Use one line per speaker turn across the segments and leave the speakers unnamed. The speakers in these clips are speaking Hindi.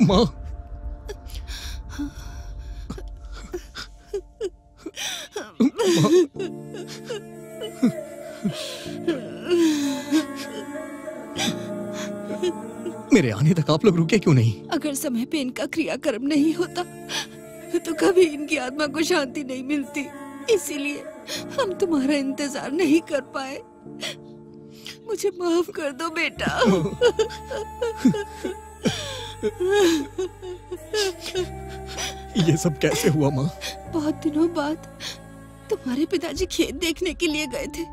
माँ, मेरे आने तक आप लोग रुके क्यों नहीं?
अगर समय पे इनका क्रियाकर्म नहीं होता तो कभी इनकी आत्मा को शांति नहीं मिलती, इसीलिए हम तुम्हारा इंतजार नहीं कर पाए। मुझे माफ कर दो बेटा।
ये सब कैसे हुआ माँ?
बहुत दिनों बाद तुम्हारे पिताजी खेत देखने के लिए गए थे।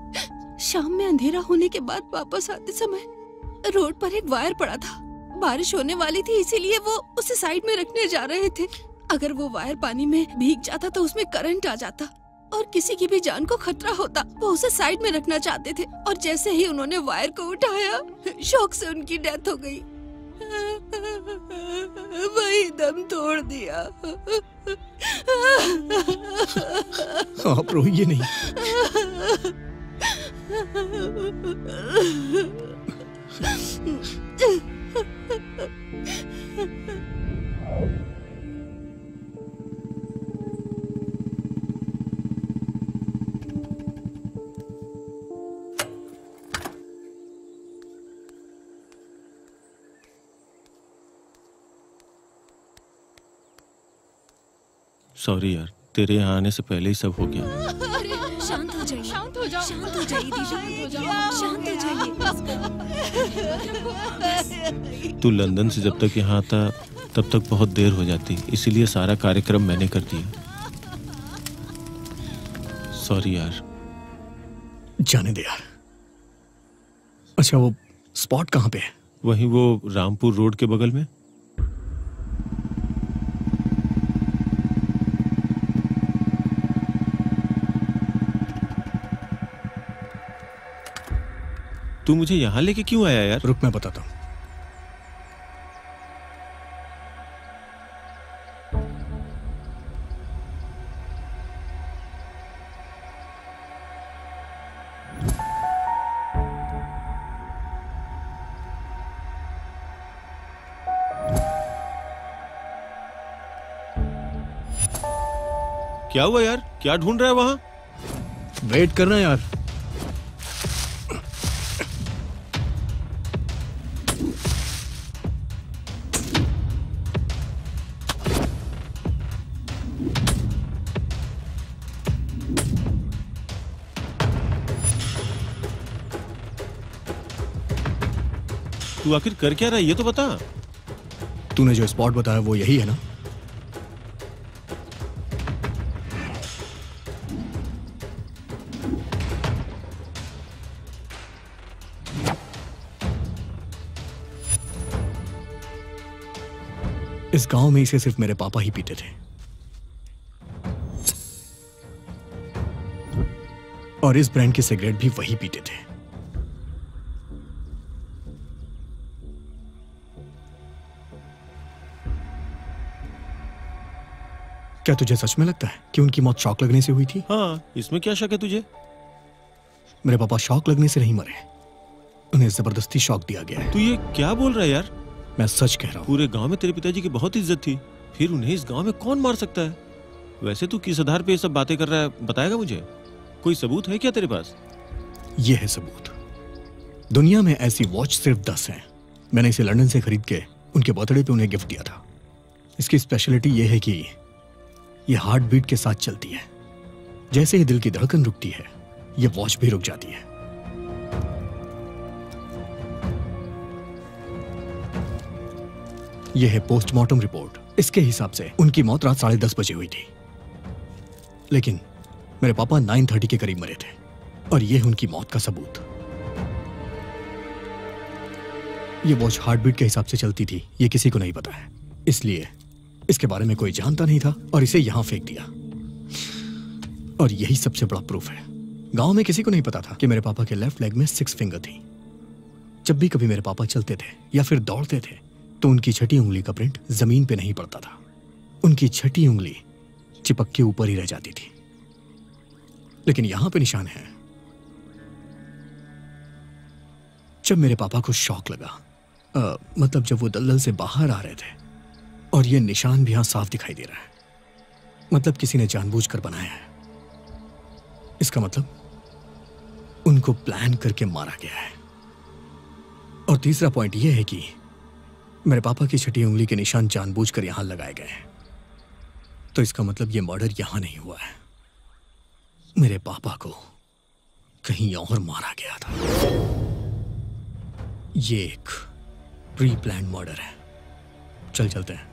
शाम में अंधेरा होने के बाद वापस आते समय रोड पर एक वायर पड़ा था। बारिश होने वाली थी, इसीलिए वो उसे साइड में रखने जा रहे थे। अगर वो वायर पानी में भीग जाता तो उसमें करंट आ जाता और किसी की भी जान को खतरा होता। वो उसे साइड में रखना चाहते थे और जैसे ही उन्होंने वायर को उठाया, शॉक से उनकी डेथ हो गई। वही दम तोड़ दिया।
आप रोइए नहीं।
सॉरी यार, तेरे यहाँ आने से पहले ही सब हो गया।
अरे शांत हो जाइए, शांत हो जाओ, शांत हो जाइए दीदी, शांत हो जाइए।
तू लंदन से जब तक यहाँ आता तब तक बहुत देर हो जाती, इसीलिए सारा कार्यक्रम मैंने कर दिया। सॉरी यार।
जाने दे यार। अच्छा, वो स्पॉट कहाँ पे है?
वहीं वो रामपुर रोड के बगल में। तू मुझे यहाँ लेके क्यों आया यार?
रुक, मैं बताता हूँ।
क्या हुआ यार? क्या ढूंढ रहा है वहां?
वेट करना यार।
तू आखिर कर क्या रहा है ये तो बता।
तूने जो स्पॉट बताया वो यही है ना? इस गांव में इसे सिर्फ मेरे पापा ही पीते थे और इस ब्रांड की सिगरेट भी वही पीते थे। क्या तुझे सच में लगता है कि उनकी मौत शॉक लगने से हुई थी?
हाँ, इसमें क्या शक है तुझे?
मेरे पापा शॉक लगने से नहीं मरे, उन्हें जबरदस्ती शॉक दिया गया है।
तू ये क्या बोल रहा है यार?
मैं सच कह रहा हूँ।
पूरे गांव में तेरे पिताजी की बहुत इज्जत थी, फिर उन्हें इस गांव में कौन मार सकता है? वैसे तू किस आधार पे ये सब बातें कर रहा है, बताएगा मुझे? कोई सबूत है क्या तेरे पास?
ये है सबूत। दुनिया में ऐसी वॉच सिर्फ 10 हैं। मैंने इसे लंदन से खरीद के उनके बर्थडे पे उन्हें गिफ्ट दिया था। इसकी स्पेशलिटी ये है कि ये हार्ट बीट के साथ चलती है। जैसे ही दिल की धड़कन रुकती है, ये वॉच भी रुक जाती है। यह है पोस्टमार्टम रिपोर्ट। इसके हिसाब से उनकी मौत रात 10:30 बजे हुई थी, लेकिन मेरे पापा 9:30 के करीब मरे थे और यह उनकी मौत का सबूत। यह वॉच हार्ट बीट के हिसाब से चलती थी, यह किसी को नहीं पता है, इसलिए इसके बारे में कोई जानता नहीं था और इसे यहां फेंक दिया। और यही सबसे बड़ा प्रूफ है। गांव में किसी को नहीं पता था कि मेरे पापा के लेफ्ट लेग में 6 फिंगर थी। जब भी कभी मेरे पापा चलते थे या फिर दौड़ते थे तो उनकी छठी उंगली का प्रिंट जमीन पे नहीं पड़ता था। उनकी छठी उंगली चिपक के ऊपर ही रह जाती थी। लेकिन यहां पे निशान है। जब मेरे पापा को शॉक लगा, मतलब जब वो दलदल से बाहर आ रहे थे, और ये निशान भी यहां साफ दिखाई दे रहा है। मतलब किसी ने जानबूझकर बनाया है। इसका मतलब उनको प्लान करके मारा गया है। और तीसरा पॉइंट यह है कि मेरे पापा की छठी उंगली के निशान जानबूझकर यहां लगाए गए हैं। तो इसका मतलब यह मर्डर यहां नहीं हुआ है, मेरे पापा को कहीं और मारा गया था। ये एक प्री प्लान मर्डर है। चलते हैं।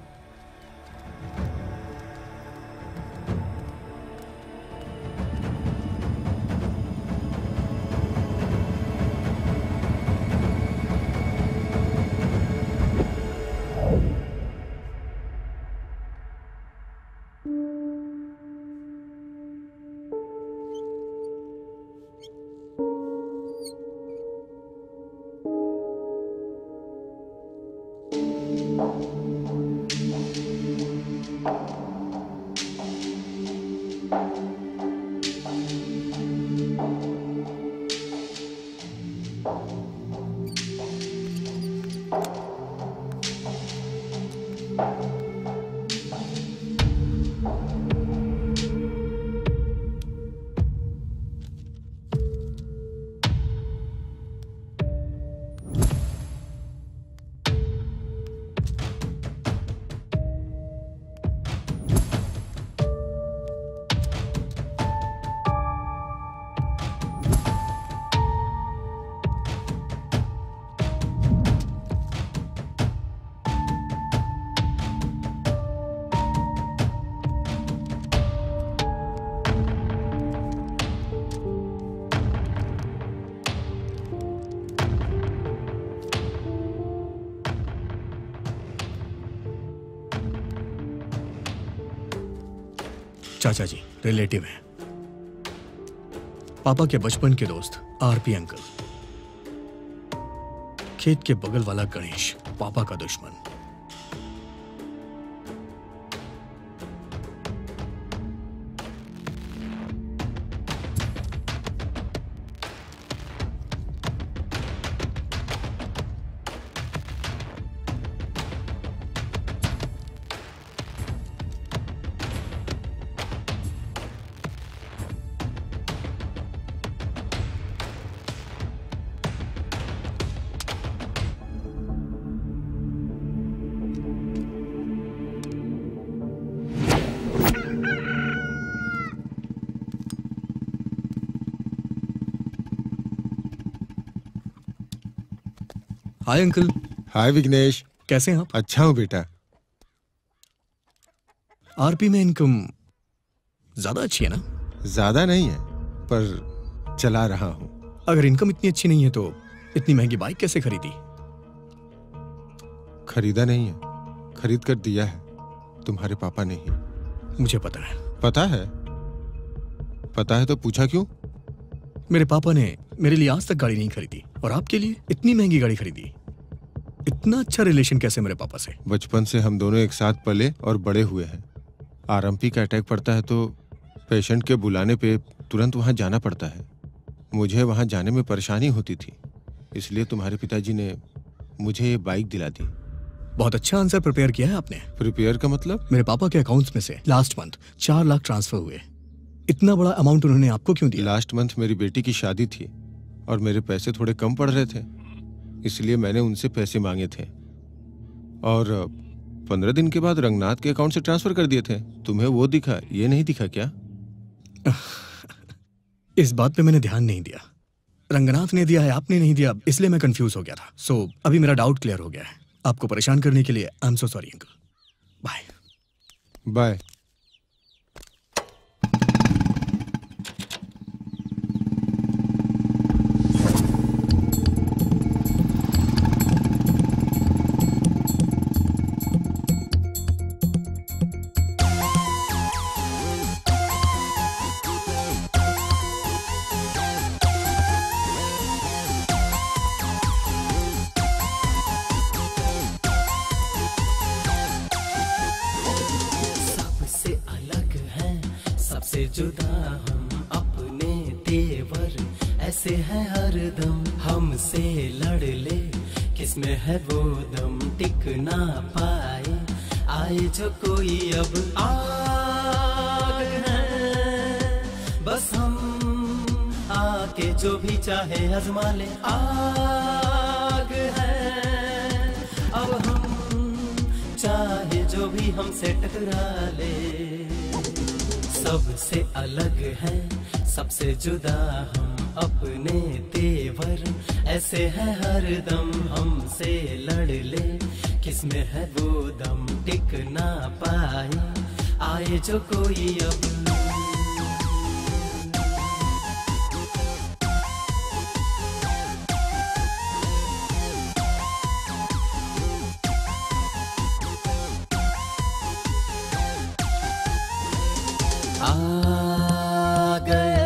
चाचा जी रिलेटिव हैं, पापा के बचपन के दोस्त आरपी अंकल, खेत के बगल वाला गणेश पापा का दुश्मन। Hi uncle.
हाय विघ्नेश,
कैसे हैं आप?
अच्छा हूँ बेटा।
आरपी में इनकम ज्यादा अच्छी है ना?
ज्यादा नहीं है पर चला रहा हूँ।
अगर इनकम इतनी अच्छी नहीं है तो इतनी महंगी बाइक कैसे खरीदी?
खरीदा नहीं है, खरीद कर दिया है तुम्हारे पापा ने ही।
मुझे पता है।
पता है? पता है तो पूछा क्यों?
मेरे पापा ने मेरे लिए आज तक गाड़ी नहीं खरीदी और आपके लिए इतनी महंगी गाड़ी खरीदी। इतना अच्छा रिलेशन कैसे मेरे पापा से?
बचपन से हम दोनों एक साथ पले और बड़े हुए हैं। आरएमपी का अटैक पड़ता है तो पेशेंट के बुलाने पे तुरंत वहां जाना पड़ता है। मुझे वहां जाने में परेशानी होती थी, इसलिए तुम्हारे पिताजी ने मुझे ये बाइक दिला दी।
बहुत अच्छा आंसर प्रिपेयर किया है आपने।
प्रिपेयर का मतलब?
मेरे पापा के अकाउंट्स में से लास्ट मंथ 4 लाख ट्रांसफर हुए। इतना बड़ा अमाउंट उन्होंने आपको क्यों दिया?
लास्ट मंथ मेरी बेटी की शादी थी और मेरे पैसे थोड़े कम पड़ रहे थे, इसलिए मैंने उनसे पैसे मांगे थे और 15 दिन के बाद रंगनाथ के अकाउंट से ट्रांसफर कर दिए थे। तुम्हें वो दिखा, ये नहीं दिखा क्या?
इस बात पे मैंने ध्यान नहीं दिया। रंगनाथ ने दिया है, आपने नहीं दिया, इसलिए मैं कंफ्यूज हो गया था। सो अभी मेरा डाउट क्लियर हो गया है। आपको परेशान करने के लिए I am so sorry uncle. Bye
bye.
जुदा हम अपने तेवर ऐसे हैं हरदम, हमसे लड़ ले किसमें है वो दम, टिक ना पाए आए जो कोई अब आग है, बस हम आके जो भी चाहे आजमा ले। आग है अब हम चाहे जो भी हमसे टकरा ले। सबसे अलग है सबसे जुदा हम अपने तेवर, ऐसे है हरदम हमसे लड़ ले। किसमें है वो दम टिक ना पाए, आए जो कोई अब। आ गए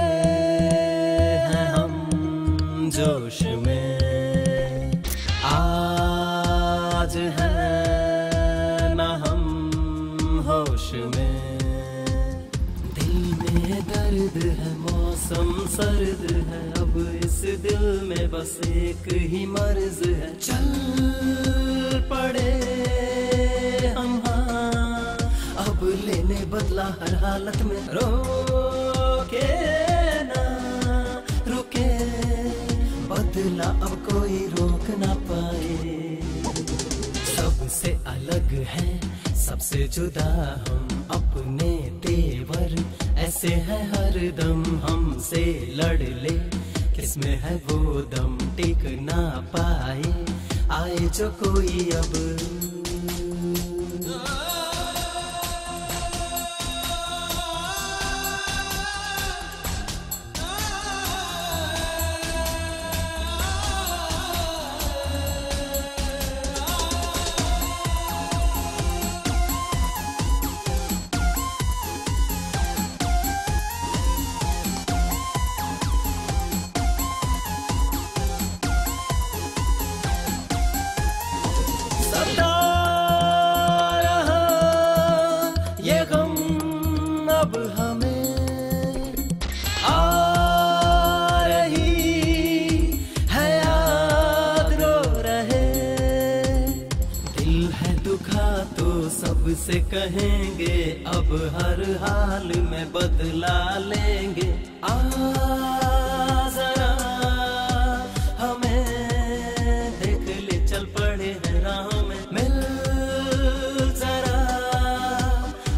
हैं हम जोश में, आज है ना हम होश में। दिल में दर्द है मौसम सर्द है, अब इस दिल में बस एक ही मर्ज है। चल पड़े हम अब लेने बदला हर हालत में। रोके ना रुके बदला अब कोई रोक ना पाए। सबसे अलग है सबसे जुदा हम अपने तेवर, ऐसे है हरदम हमसे लड़ ले। किसमें है वो दम टिक ना पाए, आए जो कोई अब। अब हमें आ रही है याद, रो रहे दिल है दुखा तो सबसे कहेंगे, अब हर हाल में बदला लेंगे। आ जरा हमें देख ले, चल पड़े हैं राहों में, मिल जरा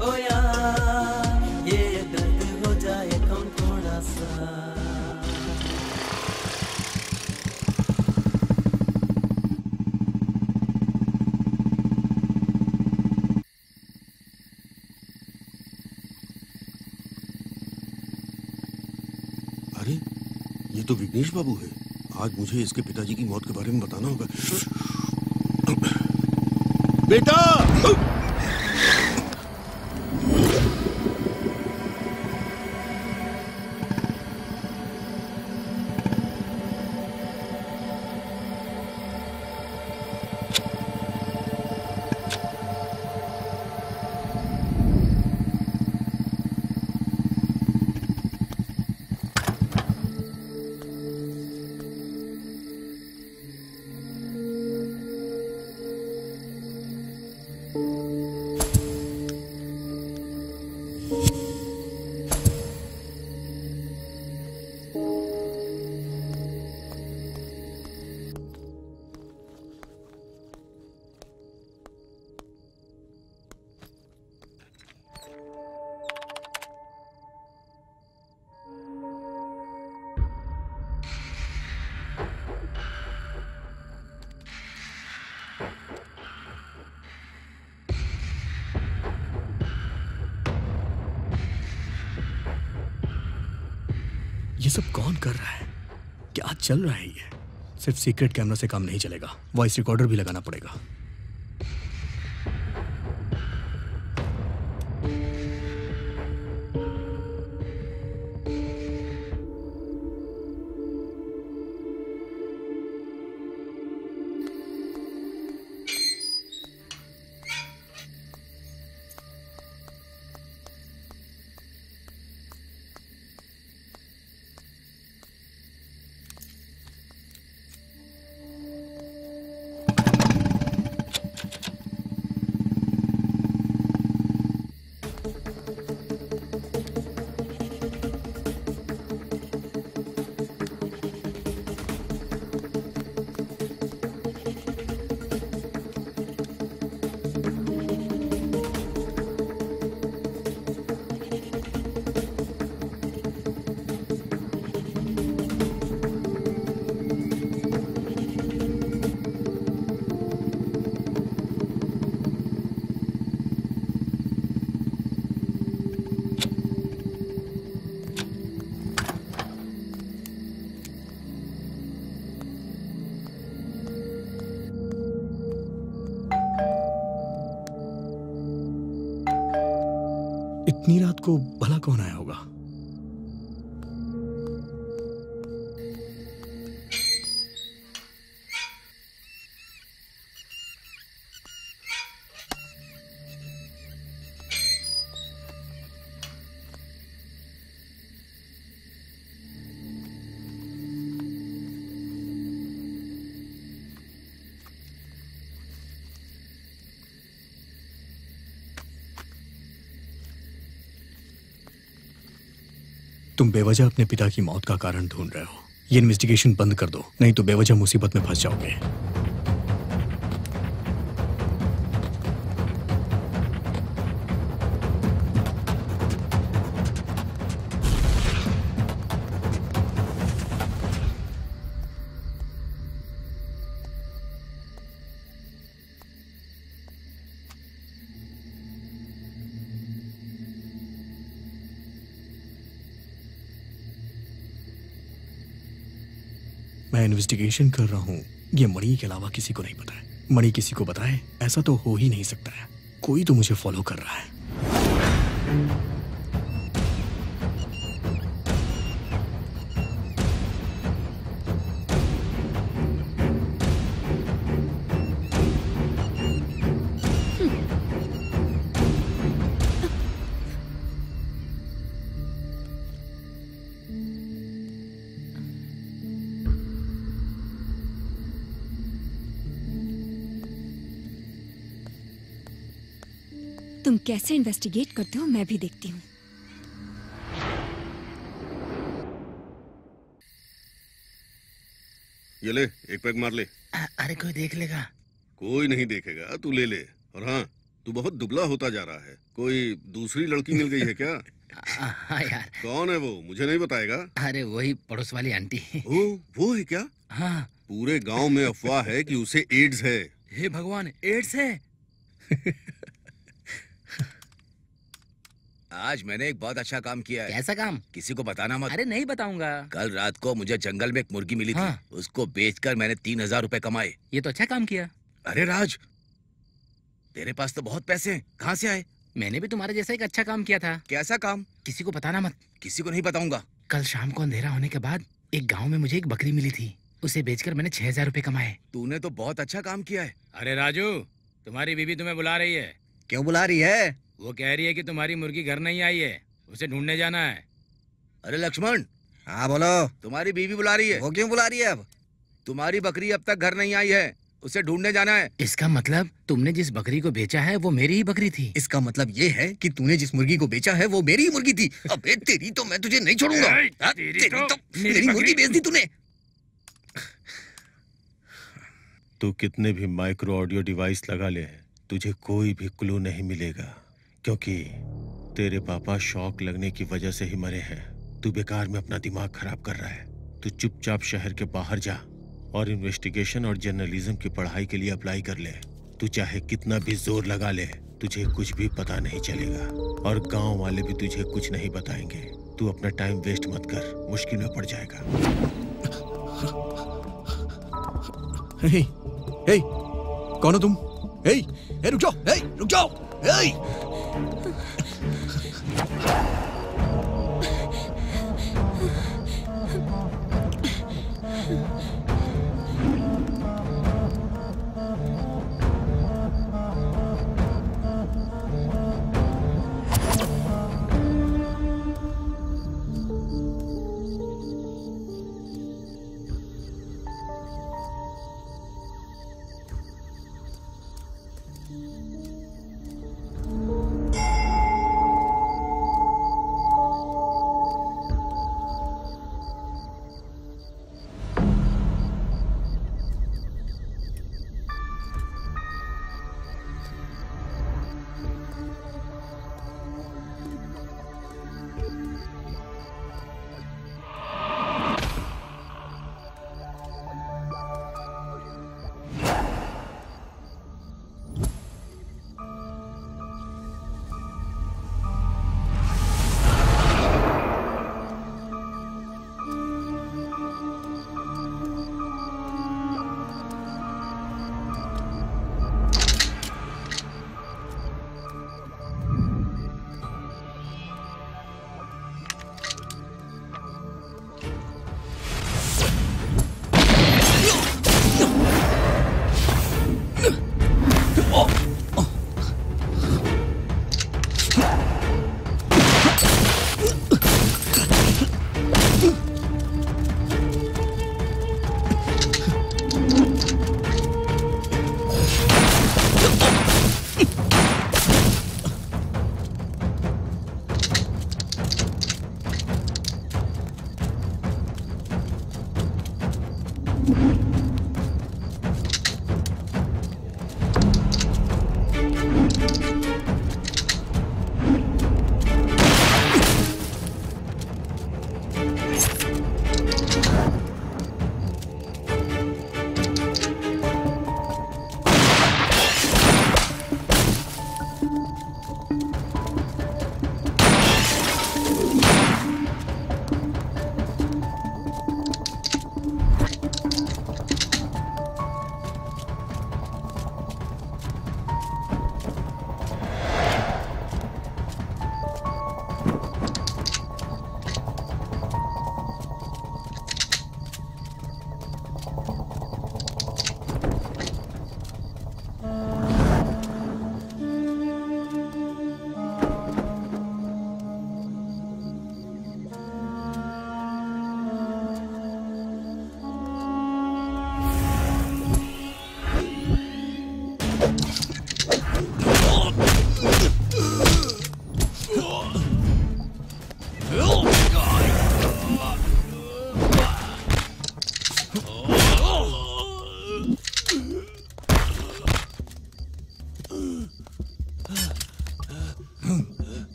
ओ यार, ये दर्द हो जाए कम थोड़ा सा।
अरे ये तो विघ्नेश बाबू है। आज मुझे इसके पिताजी की मौत के बारे में बताना होगा। बेटा!
ये सब कौन कर रहा है? क्या चल रहा है ये? सिर्फ सीक्रेट कैमरा से काम नहीं चलेगा, वॉइस रिकॉर्डर भी लगाना पड़ेगा। इतनी रात को भला कौन आया होगा? तुम बेवजह अपने पिता की मौत का कारण ढूंढ रहे हो। ये इन्वेस्टिगेशन बंद कर दो, नहीं तो बेवजह मुसीबत में फंस जाओगे। मैं इन्वेस्टिगेशन कर रहा हूँ, ये मणि के अलावा किसी को नहीं पता है। मणि किसी को बताए ऐसा तो हो ही नहीं सकता है। कोई तो मुझे फॉलो कर रहा है।
तुम कैसे इन्वेस्टिगेट करते हो मैं भी देखती हूँ।
ये ले, एक पैक मार ले।
अरे कोई देख लेगा?
कोई नहीं देखेगा, तू ले ले। और हाँ, तू बहुत दुबला होता जा रहा है। कोई दूसरी लड़की मिल गई है क्या?
हाँ यार।
कौन है वो, मुझे नहीं बताएगा?
अरे वही पड़ोस वाली आंटी।
ओ, वो है क्या?
हाँ।
पूरे गांव में अफवाह है कि उसे एड्स है।
हे भगवान, एड्स है?
आज मैंने एक बहुत अच्छा काम किया है।
कैसा काम?
किसी को बताना मत।
अरे नहीं बताऊंगा।
कल रात को मुझे जंगल में एक मुर्गी मिली थी।
हाँ।
उसको बेचकर मैंने 3000 रुपए कमाए।
ये तो अच्छा काम किया।
अरे राज, तेरे पास तो बहुत पैसे हैं, कहाँ से आए?
मैंने भी तुम्हारे जैसा एक अच्छा काम किया था।
कैसा काम?
किसी को बताना मत।
किसी को नहीं बताऊंगा।
कल शाम को अंधेरा होने के बाद एक गाँव में मुझे एक बकरी मिली थी। उसे बेचकर मैंने 6000 रुपए कमाए।
तूने तो बहुत अच्छा काम किया है।
अरे राजू, तुम्हारी बीवी तुम्हें बुला रही है।
क्यों बुला रही है?
वो कह रही है कि तुम्हारी मुर्गी घर नहीं आई है, उसे ढूंढने जाना है।
अरे लक्ष्मण।
हाँ बोलो।
तुम्हारी बीवी बुला रही है।
वो क्यों बुला रही है? अब
तुम्हारी बकरी अब तक घर नहीं आई है, उसे ढूंढने जाना है।
इसका मतलब तुमने जिस बकरी को बेचा है वो मेरी ही बकरी थी।
इसका मतलब ये है कि तूने जिस मुर्गी को बेचा है वो मेरी ही मुर्गी थी। अबे तेरी तो मैं तुझे नहीं छोड़ूंगा। तेरी तो मेरी मुर्गी बेच दी तूने।
तू कितने भी माइक्रो ऑडियो डिवाइस लगा ले, तुझे कोई भी क्लू नहीं मिलेगा, क्योंकि तेरे पापा शॉक लगने की वजह से ही मरे हैं। तू बेकार में अपना दिमाग खराब कर रहा है। तू चुपचाप शहर के बाहर जा और इन्वेस्टिगेशन और जर्नलिज्म की पढ़ाई के लिए अप्लाई कर ले। तू चाहे कितना भी जोर लगा ले, तुझे कुछ भी पता नहीं चलेगा और गांव वाले भी तुझे कुछ नहीं बताएंगे। तू अपना टाइम वेस्ट मत कर, मुश्किल में पड़ जाएगा।
हे, हे, कौन हो तुम? हे, हे, रुक जाओ, हे, रुक जाओ, हे।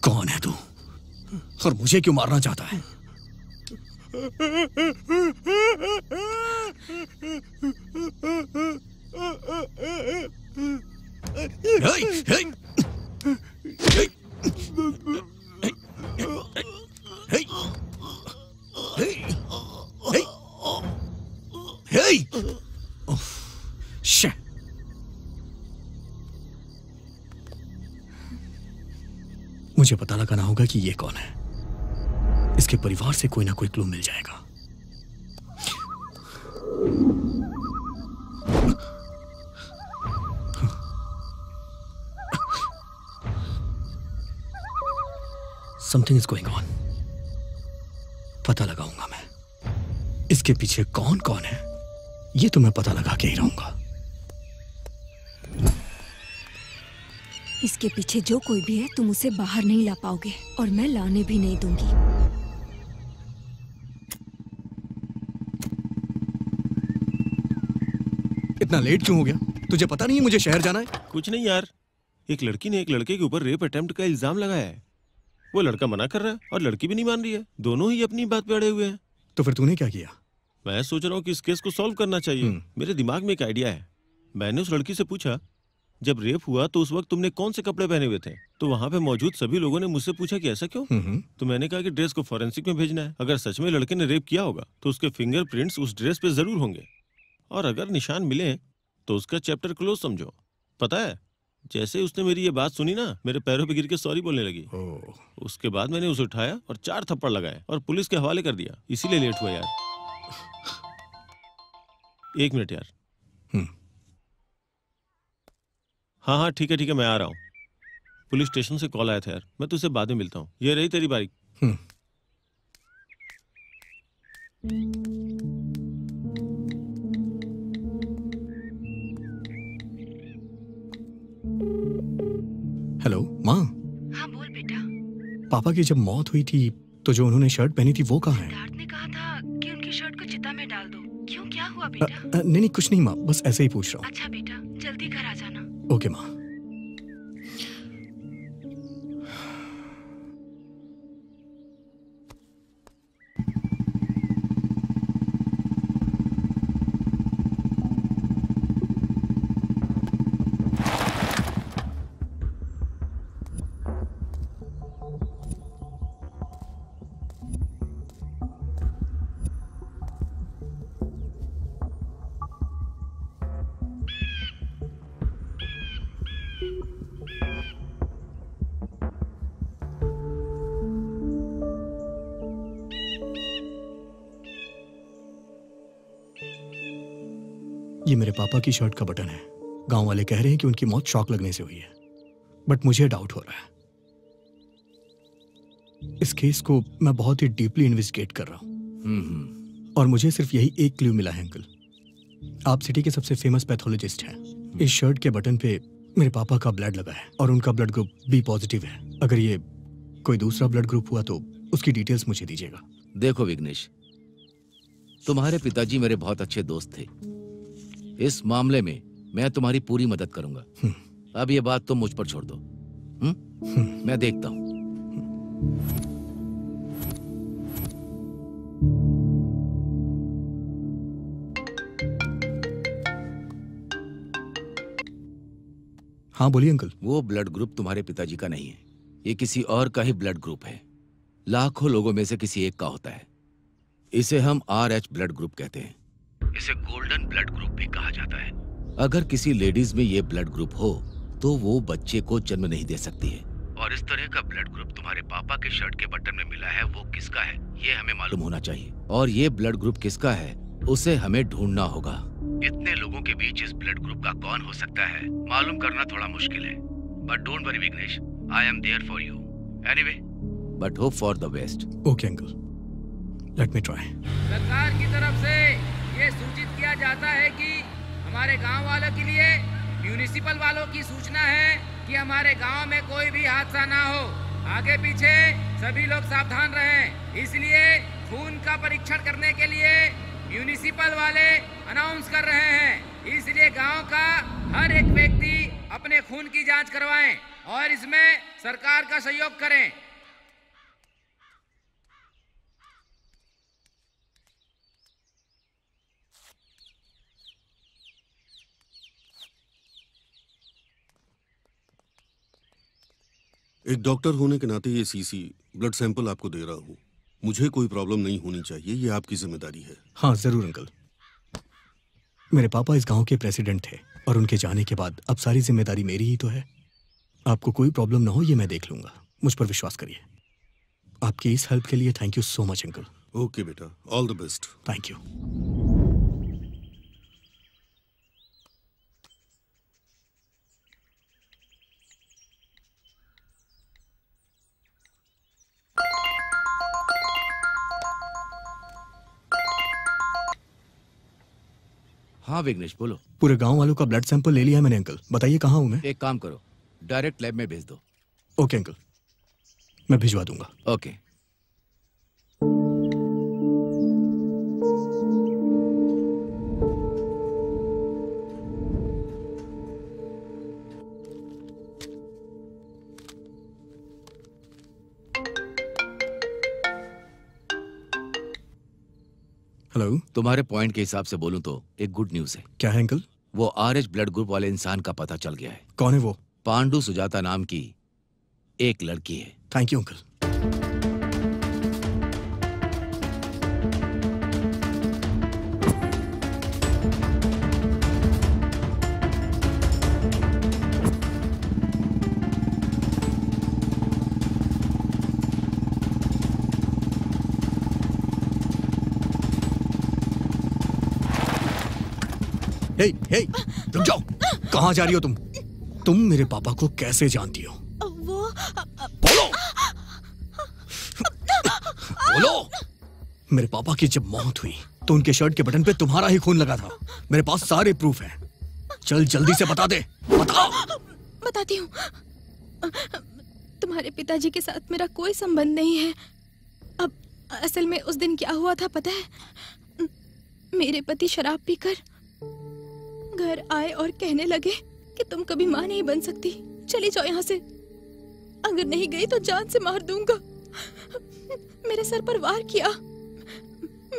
कौन है तू और मुझे क्यों मारना चाहता है? मुझे पता लगाना होगा कि ये कौन है। इसके परिवार से कोई ना कोई क्लू मिल जाएगा। Something is going on. पता लगाऊंगा मैं। इसके पीछे कौन कौन है ये तो मैं पता लगा के ही रहूंगा।
इसके पीछे जो कोई भी है तुम उसे बाहर नहीं ला पाओगे और मैं लाने भी नहीं दूंगी।
इतना लेट क्यों हो गया? तुझे पता नहीं है मुझे शहर जाना है?
कुछ नहीं यार, एक लड़की ने एक लड़के के ऊपर रेप अटेम्प्ट का इल्जाम लगाया है। वो लड़का मना कर रहा है और लड़की भी नहीं मान रही है। दोनों ही अपनी बात पे अड़े हुए हैं।
तो फिर तूने क्या किया?
मैं सोच रहा हूँ कि इस केस को सॉल्व करना चाहिए। मेरे दिमाग में एक आइडिया है। मैंने उस लड़की से पूछा, जब रेप हुआ तो उस वक्त तुमने कौन से कपड़े पहने हुए थे? तो वहाँ पे मौजूद सभी लोगों ने मुझसे पूछा कि ऐसा क्यों? तो मैंने कहा कि ड्रेस को फॉरेंसिक में भेजना है। अगर सच में लड़के ने रेप किया होगा तो उसके फिंगरप्रिंट्स उस ड्रेस पे जरूर होंगे, और अगर निशान मिले तो उसका चैप्टर क्लोज समझो। पता है, जैसे उसने मेरी ये बात सुनी ना, मेरे पैरों पे गिर के सॉरी बोलने लगी। उसके बाद मैंने उसे उठाया और 4 थप्पड़ लगाए और पुलिस के हवाले कर दिया। इसीलिए लेट हुआ यार। 1 मिनट यार। हाँ ठीक है मैं आ रहा हूँ। पुलिस स्टेशन से कॉल आया था यार, मैं तुझसे बाद में मिलता हूँ। ये रही तेरी बारी।
हेलो माँ।
हाँ बोल बेटा।
पापा की जब मौत हुई थी तो जो उन्होंने शर्ट पहनी थी वो कहाँ है?
सिद्धार्थ ने कहा था कि उनकी शर्ट को चिता में डाल दो। क्यों, क्या हुआ बेटा?
नहीं कुछ नहीं माँ, बस ऐसे ही पूछ रहा हूँ।
अच्छा बेटा, जल्दी घर आ जाना।
ओके माँ। ये मेरे पापा की शर्ट का बटन है। गांव वाले कह रहे हैं कि उनकी मौत शॉक लगने से हुई है, बट मुझे डाउट हो रहा है। इस केस को मैं बहुत ही डीपली इन्वेस्टिगेट कर रहा हूं और मुझे सिर्फ यही एक क्लू मिला है अंकल। आप सिटी के सबसे फेमस पैथोलॉजिस्ट हैं। इस शर्ट के बटन पे मेरे पापा का ब्लड लगा है और उनका ब्लड ग्रुप बी पॉजिटिव है। अगर ये कोई दूसरा ब्लड ग्रुप हुआ तो उसकी डिटेल्स मुझे दीजिएगा।
देखो विघ्नेश, तुम्हारे पिताजी मेरे बहुत अच्छे दोस्त थे। इस मामले में मैं तुम्हारी पूरी मदद करूंगा। अब ये बात तुम मुझ पर छोड़ दो। मैं देखता हूं।
हाँ बोलिए अंकल।
वो ब्लड ग्रुप तुम्हारे पिताजी का नहीं है, ये किसी और का ही ब्लड ग्रुप है। लाखों लोगों में से किसी एक का होता है। इसे हम RH ब्लड ग्रुप कहते हैं। इसे गोल्डन ब्लड ग्रुप भी कहा जाता है। अगर किसी लेडीज में ये ब्लड ग्रुप हो तो वो बच्चे को जन्म नहीं दे सकती है। और इस तरह का ब्लड ग्रुप तुम्हारे पापा के शर्ट के बटन में मिला है, वो किसका है ये हमें मालूम होना चाहिए। और ये ब्लड ग्रुप किसका है उसे हमें ढूंढना होगा। इतने लोगों के बीच इस ब्लड ग्रुप का कौन हो सकता है मालूम करना थोड़ा मुश्किल है। But don't worry Vighnesh, I am there for you. Anyway, but hope for the best.
Okay uncle, let me try.
सरकार की तरफ से ये सूचित किया जाता है कि हमारे गांव वालों के लिए म्यूनिसिपल वालों की सूचना है कि हमारे गांव में कोई भी हादसा ना हो। आगे पीछे सभी लोग सावधान रहें। इसलिए खून का परीक्षण करने के लिए म्यूनिसिपल वाले अनाउंस कर रहे हैं। इसलिए गांव का हर एक व्यक्ति अपने खून की जांच करवाएं और इसमें सरकार का सहयोग करें।
एक डॉक्टर होने के नाते ये सीसी ब्लड सैंपल आपको दे रहा हूँ। मुझे कोई प्रॉब्लम नहीं होनी चाहिए, ये आपकी जिम्मेदारी है।
हाँ जरूर अंकल। मेरे पापा इस गांव के प्रेसिडेंट थे और उनके जाने के बाद अब सारी जिम्मेदारी मेरी ही तो है। आपको कोई प्रॉब्लम ना हो ये मैं देख लूंगा, मुझ पर विश्वास करिए। आपकी इस हेल्प के लिए thank you so much uncle.
Okay बेटा, all the best.
Thank you.
हाँ विघ्नेश बोलो।
पूरे गांव वालों का ब्लड सैंपल ले लिया है मैंने अंकल। बताइए कहाँ हूँ मैं?
एक काम करो, डायरेक्ट लैब में भेज दो।
ओके अंकल, मैं भिजवा दूंगा।
ओके।
हेलो।
तुम्हारे पॉइंट के हिसाब से बोलूं तो एक गुड न्यूज है।
क्या है अंकल?
वो आरएच ब्लड ग्रुप वाले इंसान का पता चल गया है।
कौन है वो?
पांडु सुजाता नाम की एक लड़की है।
Thank you uncle. Hey hey रुक जाओ। कहाँ जा रही हो तुम? तुम मेरे पापा को कैसे जानती हो?
वो
बोलो बोलो। मेरे पापा की जब मौत हुई तो उनके शर्ट के बटन पे तुम्हारा ही खून लगा था। मेरे पास सारे प्रूफ हैं। चल जल्दी से बता दे। बता।
बताती हूँ। तुम्हारे पिताजी के साथ मेरा कोई संबंध नहीं है। अब असल में उस दिन क्या हुआ था पता है? मेरे पति शराब पीकर घर आए और कहने लगे कि तुम कभी माँ नहीं बन सकती, चली जाओ यहाँ से। अगर नहीं गई तो जान से मार दूंगा। मेरे सर पर वार किया।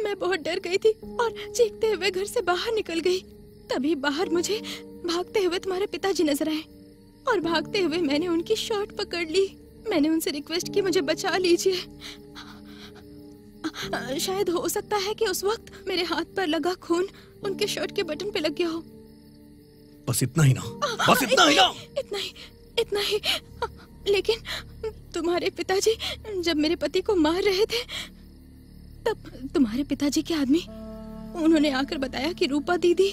मैं बहुत डर गई थी और चीखते हुए घर से बाहर निकल गई। तभी बाहर मुझे भागते हुए तुम्हारे पिताजी नजर आए और भागते हुए मैंने उनकी शर्ट पकड़ ली। मैंने उनसे रिक्वेस्ट की मुझे बचा लीजिए। शायद हो सकता है कि उस वक्त मेरे हाथ पर लगा खून उनके शर्ट के बटन पे लग गया हो।
बस इतना ही ना? बस इतना ही ना?
इतना ही। लेकिन तुम्हारे पिताजी जब मेरे पति को मार रहे थे तब तुम्हारे पिताजी के आदमी उन्होंने आकर बताया कि रूपा दीदी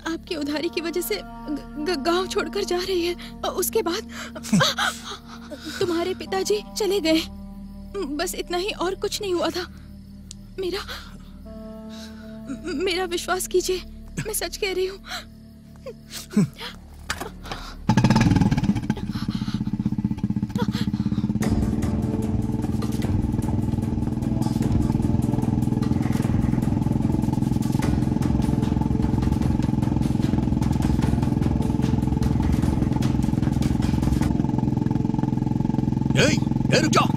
आपकी उधारी की वजह से गांव छोड़कर जा रही है। और उसके बाद तुम्हारे पिताजी चले गए। बस इतना ही, और कुछ नहीं हुआ था। मेरा विश्वास कीजिए, मैं सच कह रही हूँ।
रुक जाओ।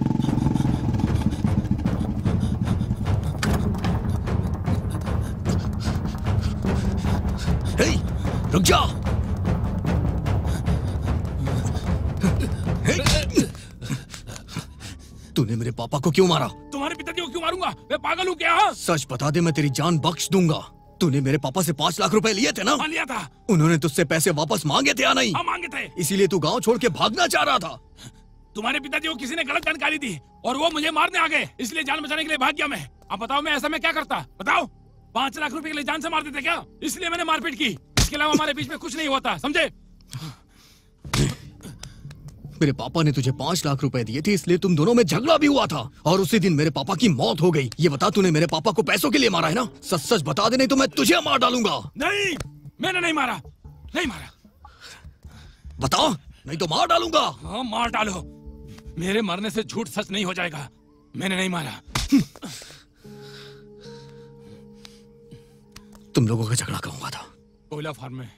रुक जाओ। तूने मेरे पापा को क्यों मारा?
तुम्हारे पिताजी को क्यों मारूंगा? मैं पागल हूँ क्या?
सच बता दे, मैं तेरी जान बख्श दूंगा। तूने मेरे पापा से 5 लाख रुपए लिए थे ना?
हाँ लिया था।
उन्होंने तुझसे पैसे वापस मांगे थे या नहीं?
हाँ मांगे थे।
इसीलिए तू गांव छोड़ के भागना चाह रहा था।
तुम्हारे पिताजी को किसी ने गलत जानकारी दी और वो मुझे मारने आ गए, इसलिए जान बचाने के लिए भाग गया मैं। अब बताओ मैं ऐसा मैं क्या करता? बताओ। 5 लाख रुपए के लिए जान से मार देते क्या? इसलिए मैंने मारपीट की। इसके अलावा हमारे बीच में कुछ नहीं हुआ था, समझे?
मेरे पापा ने तुझे 5 लाख रुपए दिए थे, इसलिए तुम दोनों में झगड़ा भी हुआ था और उसी दिन मेरे पापा की मौत हो गई। ये बता, तूने मेरे पापा को पैसों के लिए मारा है ना? सच सच बता दे, नहीं तो मैं तुझे मार डालूंगा।
नहीं, मैंने नहीं मारा। नहीं मारा।
बता, नहीं तो मार डालूंगा।
हाँ मार डालो। मेरे मरने से झूठ सच नहीं हो जाएगा। मैंने नहीं मारा।
तुम लोगों का झगड़ा कहाँ हुआ था?
कोयला फार्म में।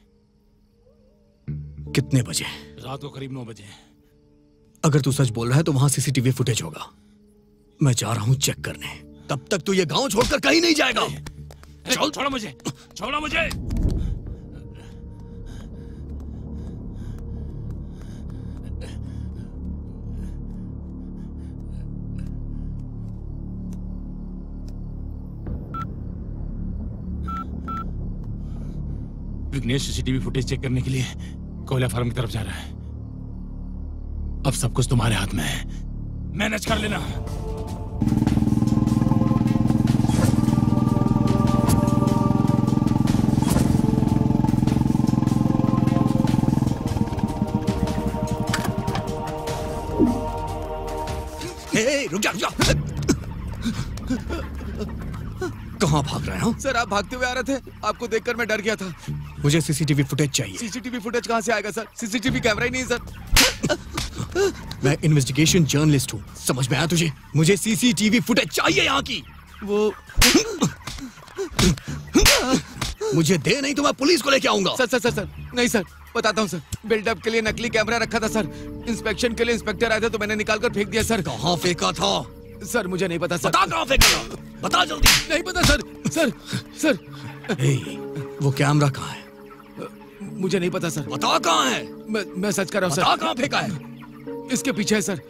कितने बजे?
रात को करीब 9 बजे।
अगर तू सच बोल रहा है तो वहां सीसीटीवी फुटेज होगा। मैं जा रहा हूं चेक करने। तब तक तू ये गांव छोड़कर कहीं नहीं जाएगा।
चल, छोड़ो मुझे, छोड़ो मुझे। विघ्नेश सीसीटीवी फुटेज चेक करने के लिए कोयला फार्म की तरफ जा रहा है। अब सब कुछ तुम्हारे हाथ में है, मैनेज कर लेना।
रुक जा, रुक जा। कहाँ भाग रहे हो?
सर आप भागते हुए आ रहे थे, आपको देखकर मैं डर गया था।
मुझे सीसीटीवी फुटेज चाहिए।
सीसीटीवी फुटेज कहाँ से आएगा सर? सीसीटीवी कैमरा ही नहीं सर।
मैं इन्वेस्टिगेशन जर्नलिस्ट हूँ, समझ में आया तुझे? मुझे सीसीटीवी फुटेज चाहिए यहाँ की।
वो
मुझे दे, नहीं तो मैं पुलिस को लेके आऊंगा।
सर सर सर सर नहीं सर, बताता हूँ सर। बिल्डअप के लिए नकली कैमरा रखा था सर। इंस्पेक्शन के लिए इंस्पेक्टर आए थे तो मैंने निकाल कर फेंक दिया सर।
कहाँ फेंका था?
सर मुझे नहीं पता सर।
बता कहाँ फेंका था? बता जल्दी।
नहीं पता सर। सर सर
वो कैमरा कहाँ है?
मुझे नहीं पता सर।
बता कहाँ है?
मैं सच कर रहा हूँ सर।
बता कहाँ फेंका है?
इसके पीछे है सर।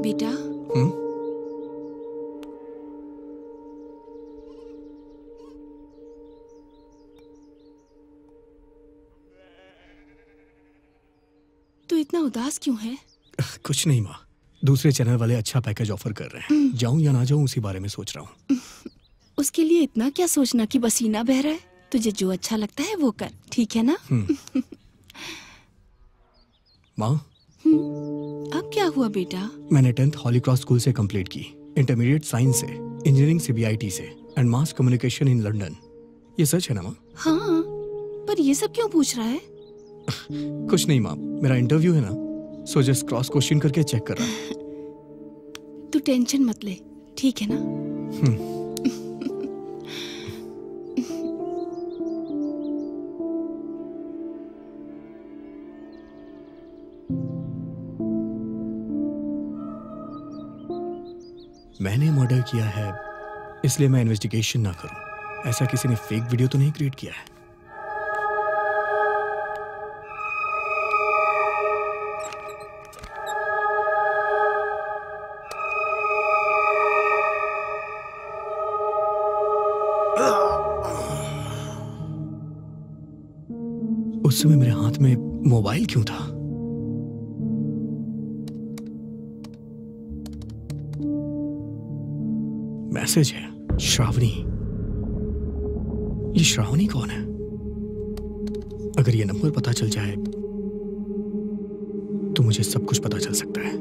बेटा तू इतना उदास क्यों है?
कुछ नहीं माँ, दूसरे चैनल वाले अच्छा पैकेज ऑफर कर रहे हैं। जाऊं या ना जाऊं उसी बारे में सोच रहा हूँ।
उसके लिए इतना क्या सोचना कि पसीना बह रहा है। तुझे जो अच्छा लगता है वो कर, ठीक है ना?
माँ
अब क्या हुआ बेटा?
मैंने 10th हॉली क्रॉस स्कूल से कंप्लीट की, इंटरमीडिएट साइंस से, इंजीनियरिंग CBIT से and mass communication in London. ये सच है ना माँ?
हाँ, पर ये सब क्यों पूछ रहा है?
कुछ नहीं माँ, मेरा इंटरव्यू है ना, सो जस्ट क्रॉस क्वेश्चन करके चेक कर रहा हूँ।
तू टेंशन मत ले, ठीक है ना?
मैंने मर्डर किया है इसलिए मैं इन्वेस्टिगेशन ना करूं। ऐसा किसी ने फेक वीडियो तो नहीं क्रिएट किया है। उस समय मेरे हाथ में मोबाइल क्यों था? मैसेज है, श्रावणी। ये श्रावणी कौन है? अगर ये नंबर पता चल जाए तो मुझे सब कुछ पता चल सकता है।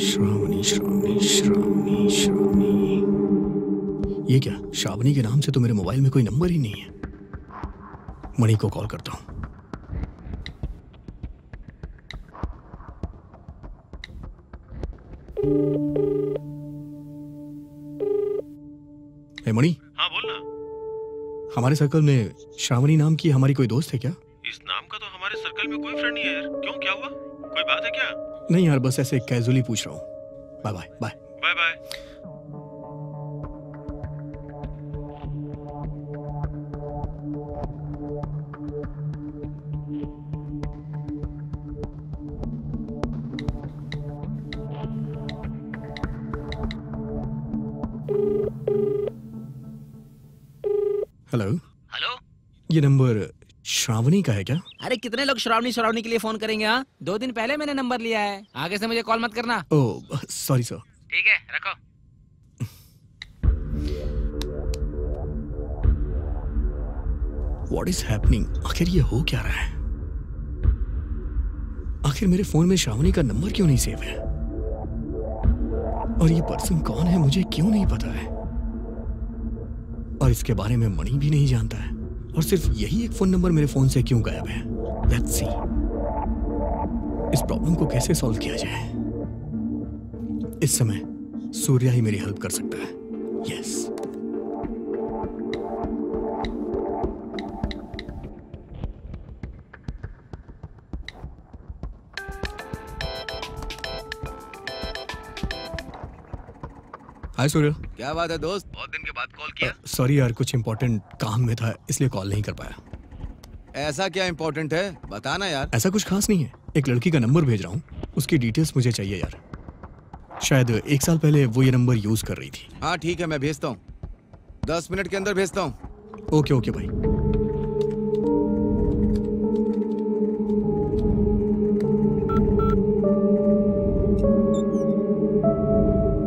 श्रावणी श्रावणी श्रावणी श्रावणी। ये क्या? श्रावणी के नाम से तो मेरे मोबाइल में कोई नंबर ही नहीं है। मणि को कॉल करता हूं। मणि।
हाँ बोल ना।
हमारे सर्कल में श्रावणी नाम की हमारी कोई दोस्त है क्या?
इस नाम का तो हमारे सर्कल में कोई फ्रेंड नहीं है यार। क्यों, क्या हुआ? कोई बात है क्या?
नहीं यार, बस ऐसे कैजुअली पूछ रहा हूँ। Bye bye bye
bye bye.
Hello.
Hello,
ये नंबर श्रावणी का है क्या?
अरे कितने लोग श्रावणी श्रावणी के लिए फोन करेंगे? हाँ, 2 दिन पहले मैंने नंबर लिया है। आगे से मुझे कॉल मत करना।
Oh sorry sir.
ठीक है, रखो।
What is happening? आखिर ये हो क्या रहा है? आखिर मेरे फोन में श्रावणी का नंबर क्यों नहीं सेव है? और ये पर्सन कौन है मुझे क्यों नहीं पता है? और इसके बारे में मणि भी नहीं जानता है। और सिर्फ यही एक फोन नंबर मेरे फोन से क्यों गायब है? लेट्स सी इस प्रॉब्लम को कैसे सॉल्व किया जाए। इस समय सूर्या ही मेरी हेल्प कर सकता है। यस। हाय सूर्या।
क्या बात है दोस्त, बहुत दिन के बाद कॉल किया।
सॉरी यार, कुछ इंपॉर्टेंट काम में था इसलिए कॉल नहीं कर पाया।
ऐसा क्या इंपॉर्टेंट है, बताना यार।
ऐसा कुछ खास नहीं है, एक लड़की का नंबर भेज रहा हूँ, उसकी डिटेल्स मुझे चाहिए यार। शायद 1 साल पहले वो ये नंबर यूज कर रही थी।
हाँ ठीक है, मैं भेजता हूँ, 10 मिनट के अंदर भेजता हूँ।
ओके ओके भाई।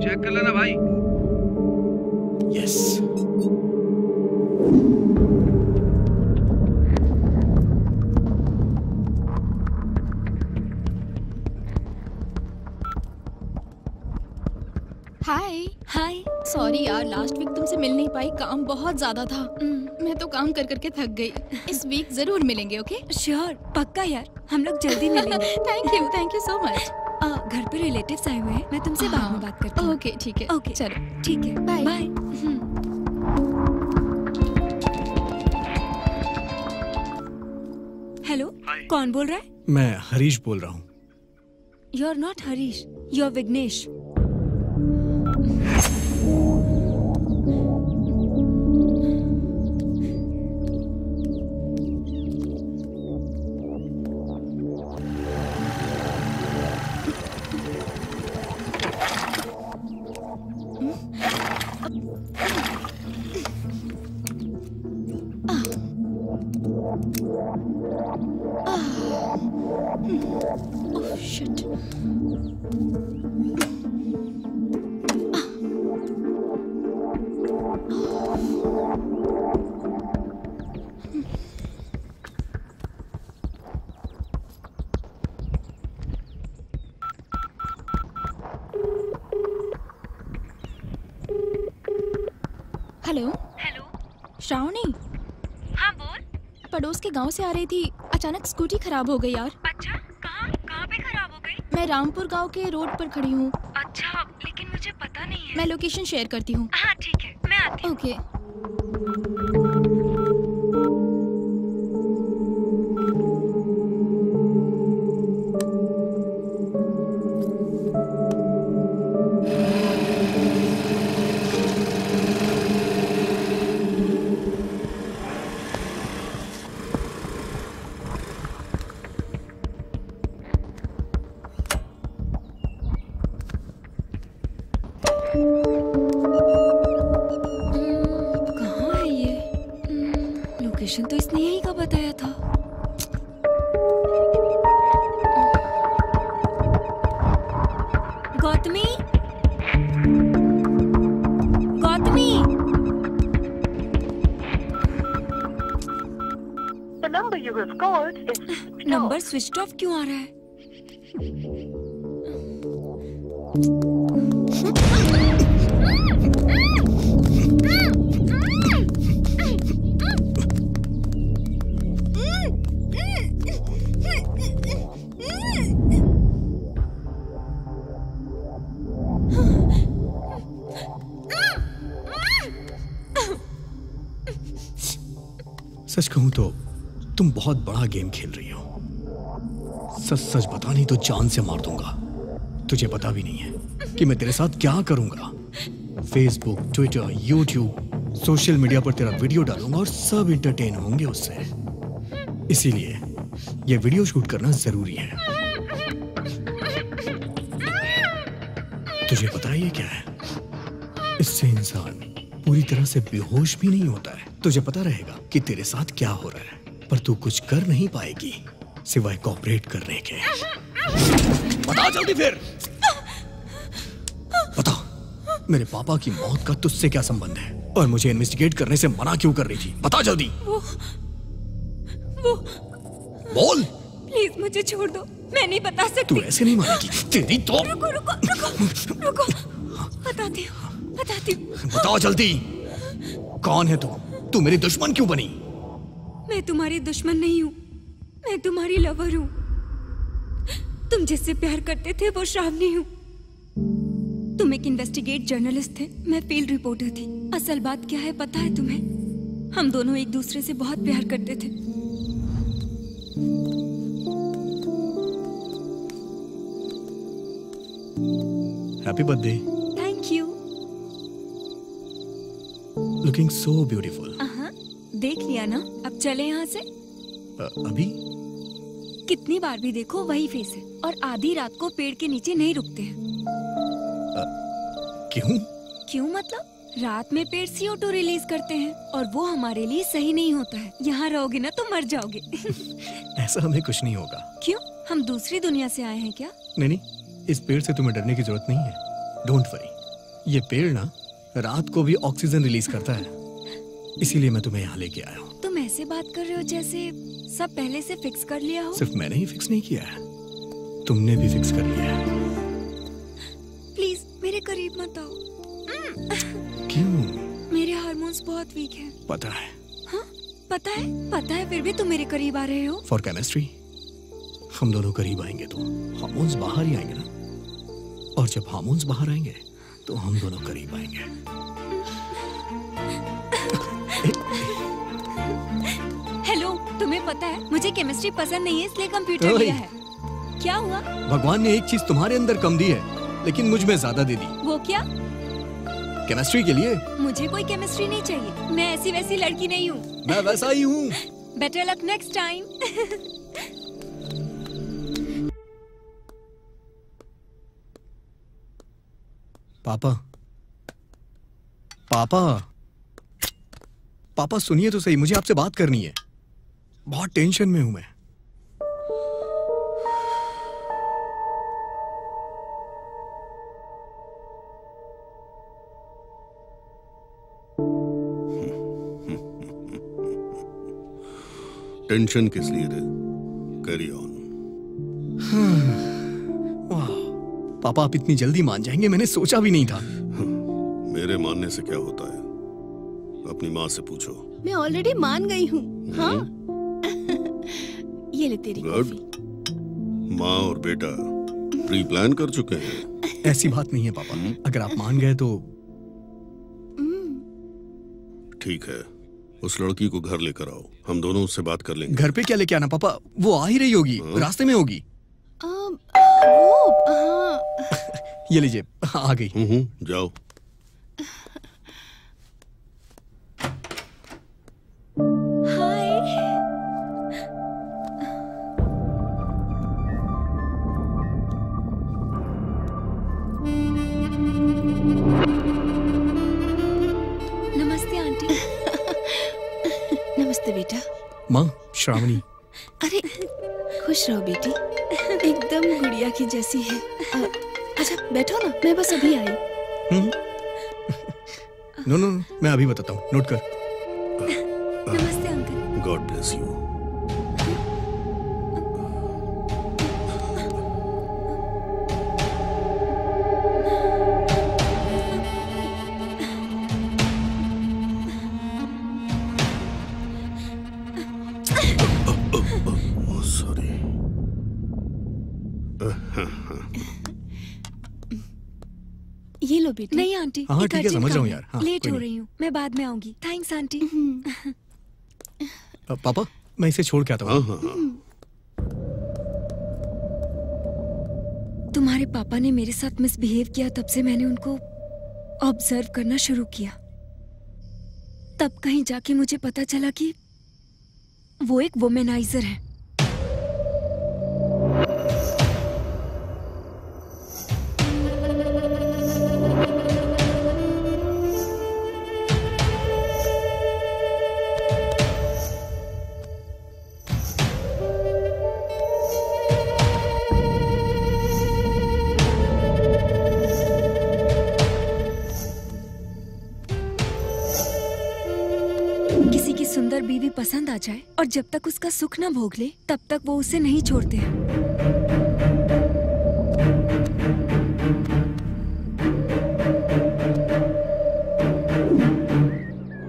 चेक कर लेना भाई।
यस।
हाय हाय। सॉरी यार, लास्ट वीक तुमसे मिल नहीं पाई, काम बहुत ज्यादा था। मैं तो काम कर करके थक गई। इस वीक जरूर मिलेंगे। ओके
श्योर, पक्का यार, हम लोग जल्दी मिलेंगे।
Thank you so much.
घर पे रिलेटिव्स आए हुए हैं, मैं तुमसे बाद में बात करती हूँ।
ओके ठीक है।
ओके
चलो
ठीक है,
बाय
बाय। हेलो, कौन बोल रहा है?
मैं हरीश बोल रहा हूँ।
You are not Harish, you are Vighnesh.
Hello. Shravani.
हाँ बोल।
पड़ोस के गांव से आ रही थी, अचानक स्कूटी खराब हो गई यार।
अच्छा, कहाँ पे खराब हो
मैं रामपुर गांव के रोड पर खड़ी हूँ।
अच्छा, लेकिन मुझे पता नहीं है।
मैं लोकेशन शेयर करती हूँ।
हाँ ठीक है, मैं आती हूँ।
ओके। तो इसने यही का बताया था। Gautami, Gautami. Number switch off क्यों आ रहा है?
सच कहूं तो तुम बहुत बड़ा गेम खेल रही हो। सच सच बता, नहीं तो जान से मार दूंगा। तुझे पता भी नहीं है कि मैं तेरे साथ क्या करूंगा। Facebook, Twitter, YouTube, social media पर तेरा वीडियो डालूंगा और सब एंटरटेन होंगे उससे। इसीलिए ये वीडियो शूट करना जरूरी है। तुझे पता है ये क्या है? इससे इंसान पूरी तरह से बेहोश भी नहीं होता है। तुझे पता रहेगा कि तेरे साथ क्या हो रहा है, पर तू कुछ कर नहीं पाएगी सिवाय कोऑपरेट करने के। बता जल्दी फिर, बता मेरे पापा की मौत का तुझसे क्या संबंध है और मुझे इन्वेस्टिगेट करने से मना क्यों कर रही थी? बता जल्दी।
वो
बोल।
प्लीज मुझे छोड़ दो, मैं नहीं बता सकती।
तू ऐसे नहीं मानेगी तेरी तो।
रुको रुको रुको रुको, बताती हूँ बताती हूँ।
बताओ जल्दी, कौन है तू? तू मेरी दुश्मन क्यों बनी?
मैं तुम्हारी दुश्मन नहीं हूँ, मैं तुम्हारी लवर हूँ। तुम जिससे प्यार करते थे वो श्रावणी हूँ। तुम एक इन्वेस्टिगेट जर्नलिस्ट थे, मैं फील्ड रिपोर्टर थी। असल बात क्या है पता है तुम्हें? हम दोनों एक दूसरे से बहुत प्यार करते थे।
Happy birthday.
Thank you.
Looking so beautiful.
देख लिया ना, अब चले यहाँ से।
अभी
कितनी बार भी देखो वही फेस है, और आधी रात को पेड़ के नीचे नहीं रुकते हैं।
क्यों?
क्यों मतलब? रात में पेड़ CO2 रिलीज करते हैं और वो हमारे लिए सही नहीं होता है। यहाँ रहोगे ना तो मर जाओगे।
ऐसा हमें कुछ नहीं होगा।
क्यों? हम दूसरी दुनिया से आए हैं क्या?
नहीं, इस पेड़ से तुम्हें डरने की जरूरत नहीं है। डोंट वरी, ये पेड़ ना रात को भी ऑक्सीजन रिलीज करता है, इसीलिए मैं तुम्हें यहाँ लेके आया हूँ।
तुम ऐसे बात कर रहे हो जैसे सब पहले से फिक्स कर लिया हो।
सिर्फ मैंने ही फिक्स नहीं किया है, तुमने भी फिक्स कर लिया है।
प्लीज मेरे करीब मत आओ।
क्यों?
मेरे हार्मोन्स बहुत वीक हैं।
पता है।
हाँ पता है, फिर भी तुम मेरे करीब आ रहे हो।
फॉर केमिस्ट्री हम दोनों करीब आएंगे तो हार्मोन्स बाहर ही आएंगे ना, और जब हार्मोन्स बाहर आएंगे तो हम दोनों करीब आएंगे।
हेलो, तुम्हें पता है मुझे केमिस्ट्री पसंद नहीं है, इसलिए कंप्यूटर लिया है। क्या हुआ?
भगवान ने एक चीज तुम्हारे अंदर कम दी है लेकिन मुझ में ज्यादा दे दी।
वो क्या?
केमिस्ट्री के लिए।
मुझे कोई केमिस्ट्री नहीं चाहिए, मैं ऐसी वैसी लड़की नहीं हूँ।
मैं वैसा ही हूँ।
Better luck next time.
पापा, पापा, पापा सुनिए तो सही, मुझे आपसे बात करनी है। बहुत टेंशन में हूं मैं।
टेंशन किस लिए रे? Carry on.
वाह, पापा आप इतनी जल्दी मान जाएंगे, मैंने सोचा भी नहीं था।
मेरे मानने से क्या होता है, अपनी माँ से पूछो।
मैं ऑलरेडी मान गई हूँ। हाँ? ये ले तेरी
गुड। माँ और बेटा प्री प्लान कर चुके हैं?
ऐसी बात नहीं है पापा, अगर आप मान गए तो।
ठीक है, उस लड़की को घर लेकर आओ, हम दोनों उससे बात कर लेंगे।
घर पे क्या लेके आना पापा, वो आ ही रही होगी, रास्ते में होगी। ये लीजिए, आ गई।
जाओ।
नमस्ते आंटी।
नमस्ते बेटा।
माँ, श्रावणी।
अरे खुश रहो बेटी, एकदम गुड़िया की जैसी है। अच्छा बैठो ना, मैं बस अभी आई।
नो नो, मैं अभी बताता हूँ, नोट कर।
नमस्ते अंकल।
God bless you.
ये लो बेटी।
नहीं आंटी,
हाँ,
एक
ठीक है,
अर्जेंट
समझ रहा हूँ
काम
यार।
है।
हाँ,
लेट
कोई
हो
नहीं।
रही हूँ, मैं बाद में आऊंगी। Thanks aunty.
पापा, मैं इसे छोड़ के आता हूँ।
तुम्हारे पापा ने मेरे साथ मिसबिहेव किया, तब से मैंने उनको ऑब्जर्व करना शुरू किया। तब कहीं जाके मुझे पता चला कि वो एक वुमेनाइजर है। किसी की सुंदर बीवी पसंद आ जाए और जब तक उसका सुख न भोग ले तब तक वो उसे नहीं छोड़ते हैं।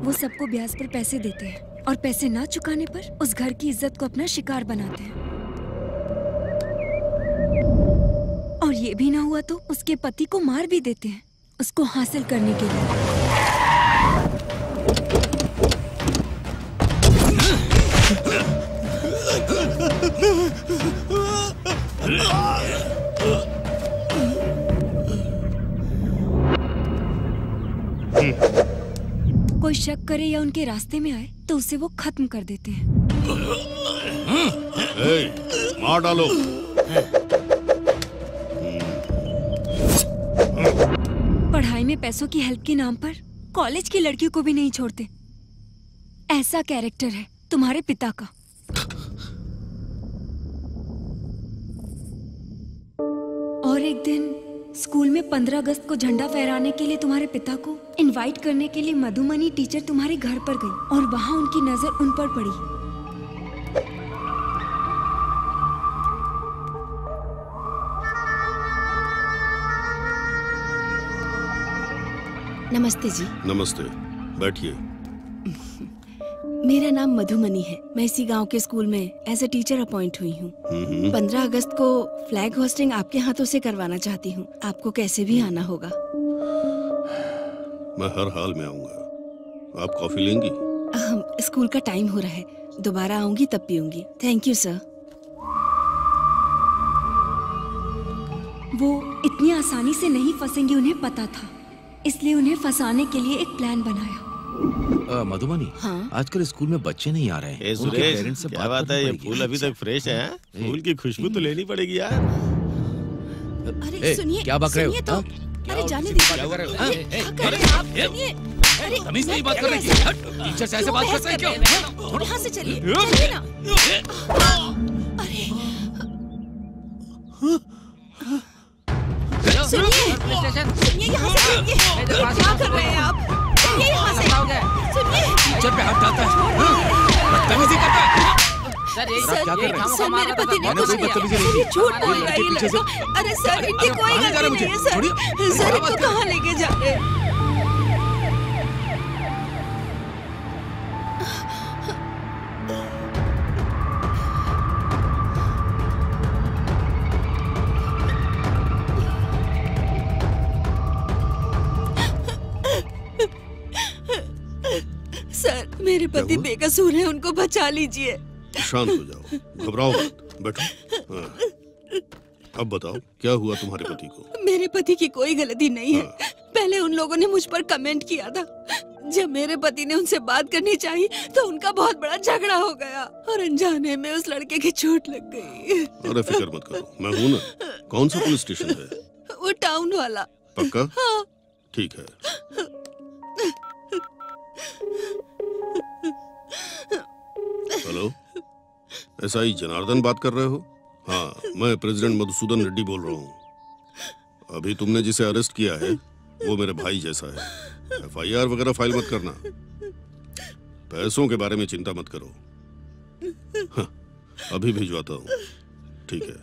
वो सबको ब्याज पर पैसे देते हैं और पैसे ना चुकाने पर उस घर की इज्जत को अपना शिकार बनाते हैं। और ये भी ना हुआ तो उसके पति को मार भी देते हैं उसको हासिल करने के लिए। कोई शक करे या उनके रास्ते में आए तो उसे वो खत्म कर देते हैं।
मार डालो।
पढ़ाई में पैसों की हेल्प के नाम पर कॉलेज की लड़कियों को भी नहीं छोड़ते। ऐसा कैरेक्टर है तुम्हारे पिता का। और एक दिन स्कूल में 15 अगस्त को झंडा फहराने के लिए तुम्हारे पिता को इनवाइट करने के लिए मधुमनी टीचर तुम्हारे घर पर गई और वहां उनकी नजर उन पर पड़ी।
नमस्ते जी।
नमस्ते, बैठिए।
मेरा नाम मधुमनी है। मैं इसी गांव के स्कूल में एज ए टीचर अपॉइंट हुई हूँ। 15 अगस्त को फ्लैग होस्टिंग आपके हाथों से करवाना चाहती हूँ। आपको कैसे भी आना होगा।
मैं हर हाल में आऊंगा। आप कॉफी लेंगी?
स्कूल का टाइम हो रहा है, दोबारा आऊंगी तब पीऊंगी। Thank you sir.
वो इतनी आसानी से नहीं फंसेंगी, उन्हें पता था, इसलिए उन्हें फंसाने के लिए एक प्लान बनाया।
मधुमनी,
हाँ?
आजकल स्कूल में बच्चे नहीं आ रहे हैं। उनके
सुरेश,
पेरेंट्स से
क्या बात है? ये फूल अभी तक फ्रेश है। फूल की खुशबू तो लेनी पड़ेगी यार।
अरे सुनिए,
क्या बक रहे हो?
तो अरे जाने दीजिए। क्या कर रहे हैं आप? सुनिए, अरे
तमीज नहीं बात कर रही थी। टीचर से ऐसे बात करते हैं क्यों?
यहाँ से चलिए, चलिए ना। अरे सुनिए, यहाँ से चलिए। क्या कर रहे हैं आप? ये यहाँ से सुनिए।
टीचर पे हाथ डालता है, बदतमीजी करता है।
सर मेरे पति ने कुछ नहीं किया। ये झूठ बोल रहा है ये लड़का। अरे सर इनकी कोई गलती नहीं है सर। सर इनको कहाँ लेके जा रहे हैं? मेरे पति बेकसूर हैं, उनको बचा लीजिए।
शांत हो जाओ, घबराओ मत, बैठो। हाँ। अब बताओ क्या हुआ तुम्हारे पति को?
मेरे पति की कोई गलती नहीं है। पहले उन लोगों ने मुझ पर कमेंट किया था। जब मेरे पति ने उनसे बात करनी चाहिए तो उनका बहुत बड़ा झगड़ा हो गया और अनजाने में उस लड़के की चोट लग गई।
अरे फिक्र मत करो, मैं हूँ ना। कौन सा पुलिस स्टेशन है?
वो टाउन वाला।
पक्का?
हाँ।
ठीक है। हेलो, एसआई जनार्दन बात कर रहे हो? हाँ, मैं प्रेसिडेंट मधुसूदन रेड्डी बोल रहा हूँ। अभी तुमने जिसे अरेस्ट किया है वो मेरे भाई जैसा है। एफआईआर वगैरह फाइल मत करना। पैसों के बारे में चिंता मत करो। हाँ, अभी भिजवाता हूँ। ठीक है,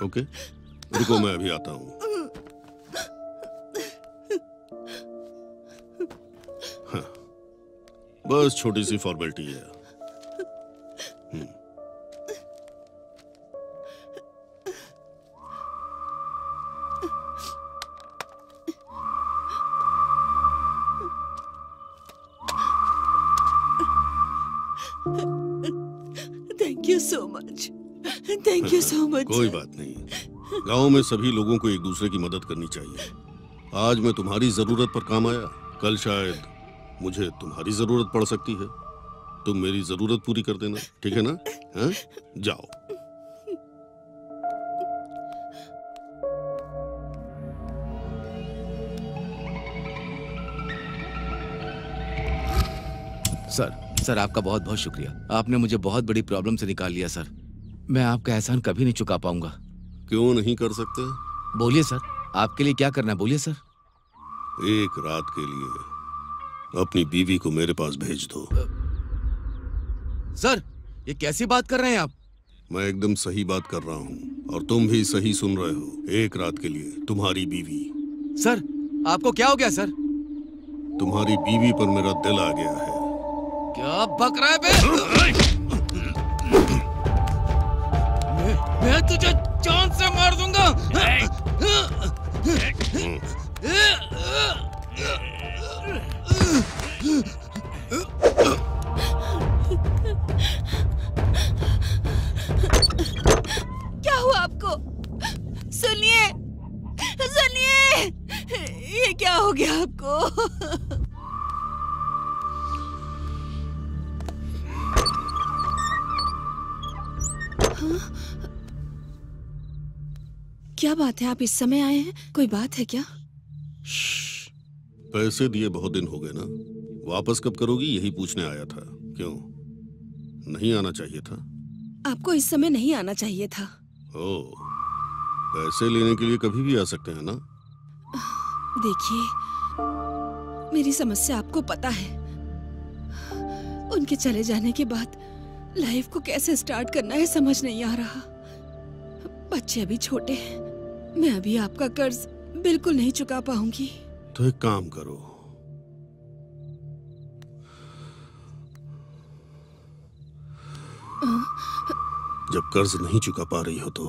ओके, रुको मैं अभी आता हूँ। हाँ, बस छोटी सी फॉर्मेलिटी है।
Thank you so much, thank you so much.
कोई बात नहीं, गांव में सभी लोगों को एक दूसरे की मदद करनी चाहिए। आज मैं तुम्हारी जरूरत पर काम आया, कल शायद मुझे तुम्हारी जरूरत पड़ सकती है। तुम मेरी जरूरत पूरी कर देना, ठीक है ना? हाँ? जाओ।
सर आपका बहुत बहुत शुक्रिया। आपने मुझे बहुत बड़ी प्रॉब्लम से निकाल लिया सर। मैं आपका एहसान कभी नहीं चुका पाऊंगा।
क्यों नहीं कर सकते?
बोलिए सर, आपके लिए क्या करना है, बोलिए सर।
एक रात के लिए अपनी बीवी को मेरे पास भेज दो।
सर ये कैसी बात कर रहे हैं आप?
मैं एकदम सही बात कर रहा हूँ और तुम भी सही सुन रहे हो। एक रात के लिए तुम्हारी बीवी।
सर आपको क्या हो गया सर?
तुम्हारी बीवी पर मेरा दिल आ गया है।
क्या बक रहा है बे? मैं तुझे जान से मार दूंगा।
क्या हुआ आपको? सुनिए, सुनिए, ये क्या हो गया आपको? क्या बात है, आप इस समय आए हैं? कोई बात है क्या?
पैसे दिए बहुत दिन हो गए ना, वापस कब करोगी यही पूछने आया था। क्यों नहीं आना चाहिए था?
आपको इस समय नहीं आना चाहिए था।
ओ, पैसे लेने के लिए कभी भी आ सकते हैं ना?
देखिए, मेरी समस्या आपको पता है। उनके चले जाने के बाद लाइफ को कैसे स्टार्ट करना है समझ नहीं आ रहा। बच्चे अभी छोटे हैं, मैं अभी आपका कर्ज बिल्कुल नहीं चुका पाऊंगी।
तो एक काम करो, जब कर्ज नहीं चुका पा रही हो तो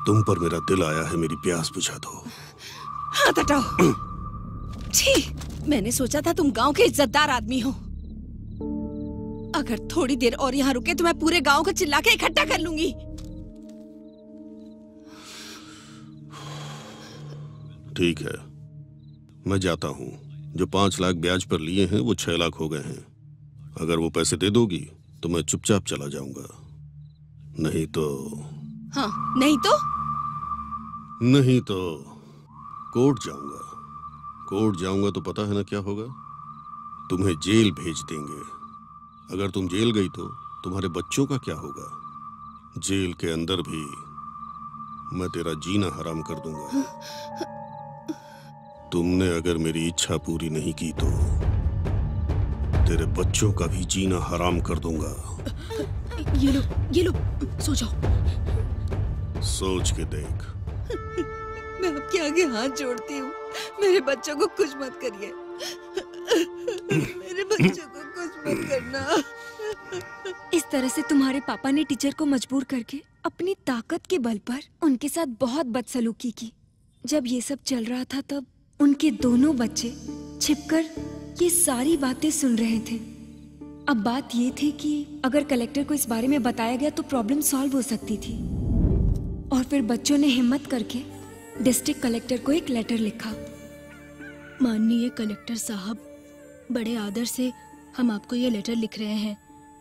तुम पर मेरा दिल आया है, मेरी प्यास बुझा दो।
हाथ हटाओ। छी, मैंने सोचा था तुम गांव के इज्जतदार आदमी हो। अगर थोड़ी देर और यहाँ रुके तो मैं पूरे गांव को चिल्ला के इकट्ठा कर लूंगी।
ठीक है, मैं जाता हूँ। जो 5 लाख ब्याज पर लिए हैं वो 6 लाख हो गए हैं। अगर वो पैसे दे दोगी तो मैं चुपचाप चला जाऊंगा, नहीं तो
नहीं तो
कोर्ट जाऊंगा। कोर्ट जाऊंगा तो पता है ना क्या होगा? तुम्हें जेल भेज देंगे। अगर तुम जेल गई तो तुम्हारे बच्चों का क्या होगा? जेल के अंदर भी मैं तेरा जीना हराम कर दूंगा। तुमने अगर मेरी इच्छा पूरी नहीं की तो तेरे बच्चों का भी जीना हराम कर दूंगा।
ये लो, सो जाओ।
सोच के देख।
मैं आपके आगे हाथ जोड़ती हूँ, मेरे बच्चों को कुछ मत करिए। मेरे बच्चों को कुछ मत करना।
इस तरह से तुम्हारे पापा ने टीचर को मजबूर करके अपनी ताकत के बल पर उनके साथ बहुत बदसलूकी की। जब ये सब चल रहा था तब उनके दोनों बच्चे छिपकर ये सारी बातें सुन रहे थे। अब बात ये थी कि अगर कलेक्टर को इस बारे में बताया गया तो प्रॉब्लम सॉल्व हो सकती थी। और फिर बच्चों ने हिम्मत करके डिस्ट्रिक्ट कलेक्टर को एक लेटर लिखा।
माननीय कलेक्टर साहब, बड़े आदर से हम आपको ये लेटर लिख रहे हैं।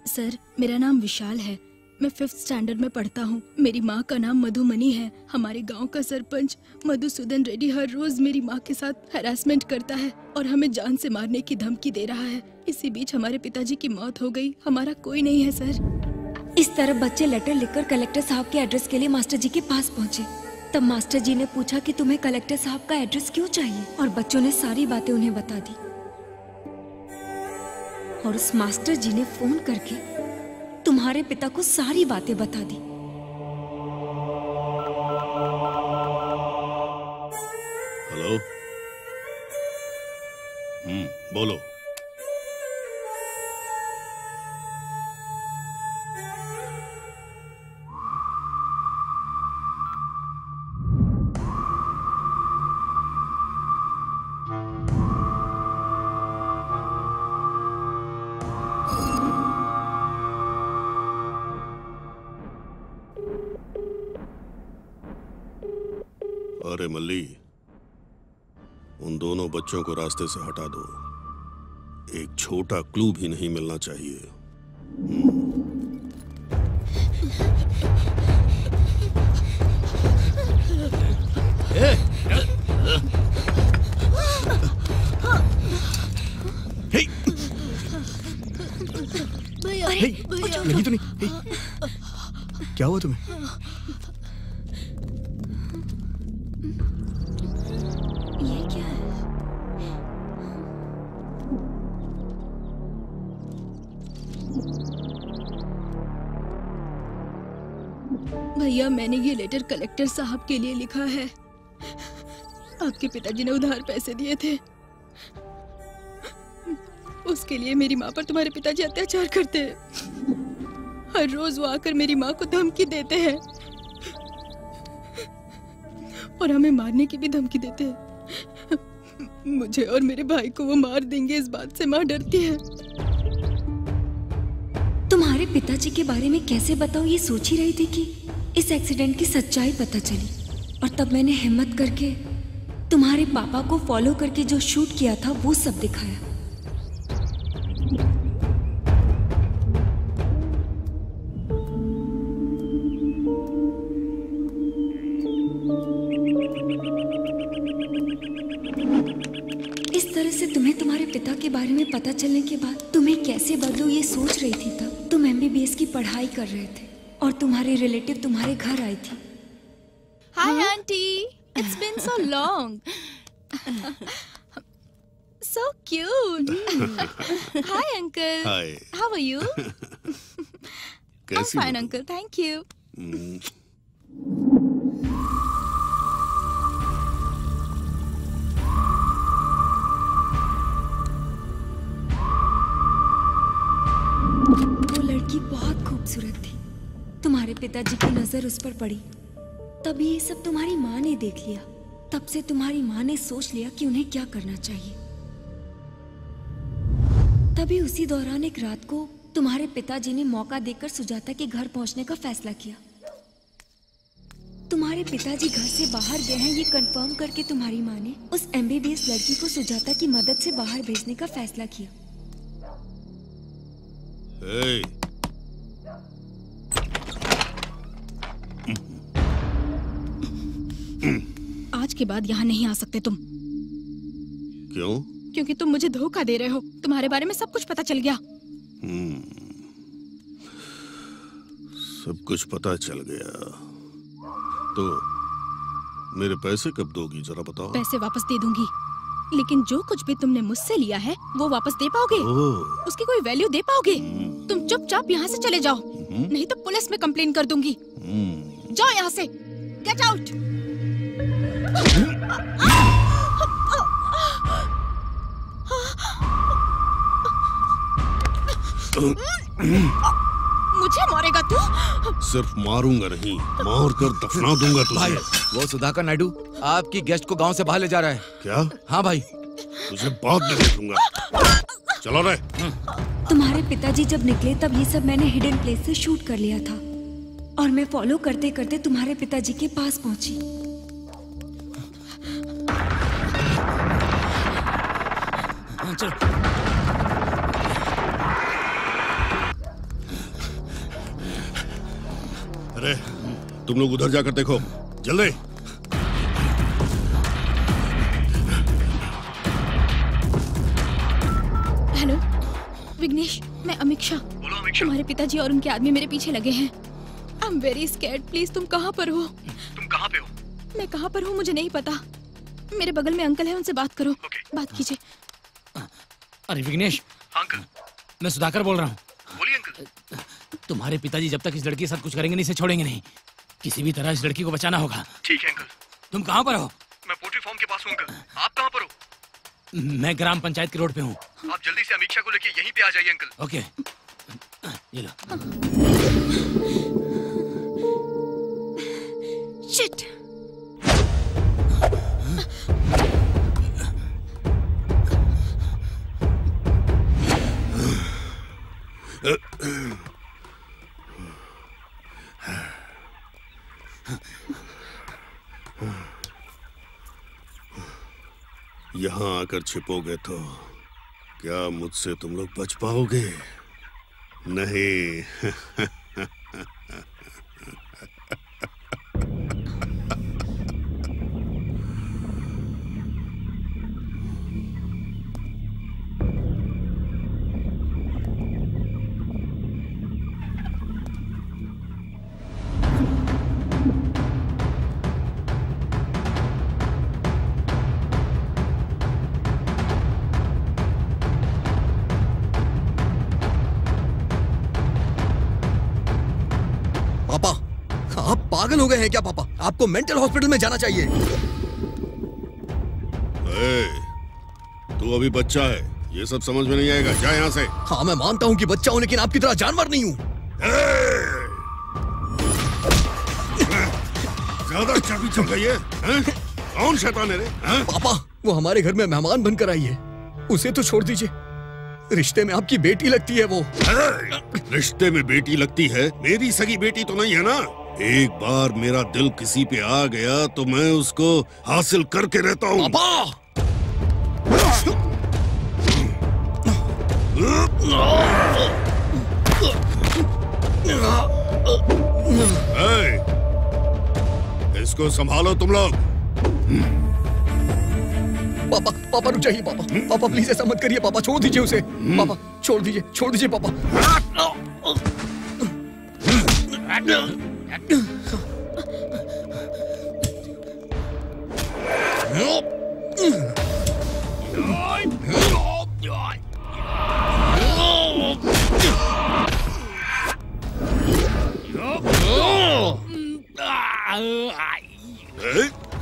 सर, मेरा नाम विशाल है, मैं 5th स्टैंडर्ड में पढ़ता हूँ। मेरी माँ का नाम मधुमनी है। हमारे गांव का सरपंच मधुसूदन रेड्डी हर रोज मेरी माँ के साथ हैरासमेंट करता है और हमें जान से मारने की धमकी दे रहा है। इसी बीच हमारे पिताजी की मौत हो गई। हमारा कोई नहीं है सर।
इस तरह बच्चे लेटर लिखकर कलेक्टर साहब के एड्रेस के लिए मास्टर जी के पास पहुँचे। तब मास्टर जी ने पूछा कि तुम्हें कलेक्टर साहब का एड्रेस क्यों चाहिए, और बच्चों ने सारी बातें उन्हें बता दी। और उस मास्टर जी ने फोन करके तुम्हारे पिता को सारी बातें बता दी।
हेलो। बोलो। अरे मल्ली, उन दोनों बच्चों को रास्ते से हटा दो। एक छोटा क्लू भी नहीं मिलना चाहिए।
लगी तो नहीं? क्या हुआ तुम्हें?
ये क्या है? भैया, मैंने ये लेटर कलेक्टर साहब के लिए लिखा है। आपके पिताजी ने उधार पैसे दिए थे, उसके लिए मेरी माँ पर तुम्हारे पिताजी अत्याचार करते हैं। हर रोज वो आकर मेरी माँ को धमकी देते हैं और हमें मारने की भी धमकी देते हैं। मुझे और मेरे भाई को वो मार देंगे, इस बात से माँ डरती है।
तुम्हारे पिताजी के बारे में कैसे बताऊं, ये सोच ही रही थी कि इस एक्सीडेंट की सच्चाई पता चली, और तब मैंने हिम्मत करके तुम्हारे पापा को फॉलो करके जो शूट किया था वो सब दिखाया। इस तरह से तुम्हें तुम्हारे पिता के बारे में पता चलने के बाद तुम्हें कैसे बदलूं ये सोच रही थी। तब तुम MBBS की पढ़ाई कर रहे थे और तुम्हारी रिलेटिव तुम्हारे घर आई थी।
Hi aunty, it's been so long. So cute. Hi uncle.
Hi.
How are you? I'm
कैसी
fine
हो?
uncle, thank you.
वो लड़की बहुत खूबसूरत थी। तुम्हारे पिताजी की नजर उस पर पड़ी, तभी ये सब तुम्हारी माँ ने देख लिया। तब से तुम्हारी माँ ने सोच लिया कि उन्हें क्या करना चाहिए। तभी उसी दौरान एक रात को तुम्हारे पिताजी ने मौका देखकर सुजाता के घर पहुंचने का फैसला किया। तुम्हारे पिताजी घर से बाहर गए हैं ये कंफर्म करके तुम्हारी माँ ने उस MBBS लड़की को सुजाता की मदद से बाहर भेजने का फैसला किया।
Hey.
आज के बाद यहाँ नहीं आ सकते तुम।
क्यों?
क्योंकि तुम मुझे धोखा दे रहे हो। तुम्हारे बारे में सब कुछ पता चल गया।
सब कुछ पता चल गया तो मेरे पैसे कब दोगी, जरा बताओ।
पैसे वापस दे दूंगी, लेकिन जो कुछ भी तुमने मुझसे लिया है वो वापस दे पाओगे? उसकी कोई वैल्यू दे पाओगे? तुम चुपचाप यहाँ से चले जाओ, नहीं तो पुलिस में कंप्लेन कर दूंगी। जाओ यहाँ से, गेट आउट। मुझे मारेगा तू?
सिर्फ मारूंगा नहीं, मार कर दफना दूंगा तुझे।
भाई, वो सुधाकर नायडू आपकी गेस्ट को गांव से बाहर ले जा रहा है।
क्या?
हाँ भाई।
तुझे बाद में देखूंगा। चलो रे।
तुम्हारे पिताजी जब निकले तब ये सब मैंने हिडन प्लेस से शूट कर लिया था और मैं फॉलो करते करते तुम्हारे पिताजी के पास पहुंची।
अरे तुम लोग उधर जाकर देखो, जल्दी।
हेलो विघ्नेश, मैं अमीक्षा।
बोलो अमीक्षा।
तुम्हारे पिताजी और उनके आदमी मेरे पीछे लगे हैं। I am very scared. Please तुम कहाँ पर हो?
तुम कहाँ पे हो?
मैं कहाँ पर हूँ मुझे नहीं पता। मेरे बगल में अंकल है, उनसे बात करो। बात कीजिए।
अरे विघ्नेश।
अंकल।
मैं सुधाकर बोल रहा हूँ।
बोलिए अंकल।
तुम्हारे पिताजी जब तक इस लड़की के साथ कुछ करेंगे नहीं, इसे छोड़ेंगे नहीं। किसी भी तरह इस लड़की को बचाना होगा।
ठीक है अंकल।
तुम कहाँ पर हो?
मैं पोल्ट्री फार्म के पास हूँ अंकल। आप कहाँ पर हो?
मैं ग्राम पंचायत के रोड पे हूँ।
आप जल्दी से अमीक्षा को लेके यहीं पे आ जाइए अंकल।
ओके। ये लो।
शिट।
यहाँ आकर छिपोगे तो क्या मुझसे तुम लोग बच पाओगे? नहीं।
पागल हो गए हैं क्या पापा? आपको मेंटल हॉस्पिटल में जाना चाहिए।
तू अभी बच्चा है, ये सब समझ में नहीं आएगा। जा यहाँ से।
हाँ मैं मानता हूँ कि बच्चा हूँ, लेकिन आपकी तरह जानवर नहीं हूँ।
ज्यादा चाबी चल गई है? कौन शैतान है रे?
पापा वो हमारे घर में मेहमान बनकर आई है, उसे तो छोड़ दीजिए। रिश्ते में आपकी बेटी लगती है वो।
रिश्ते में बेटी लगती है? मेरी सगी बेटी तो नहीं है ना। एक बार मेरा दिल किसी पे आ गया तो मैं उसको हासिल करके रहता हूँ। इसको संभालो तुम लोग।
पापा पापा रुक जाइए पापा। पापा प्लीज ऐसा मत करिए पापा, छोड़ दीजिए उसे। पापा छोड़ दीजिए पापा।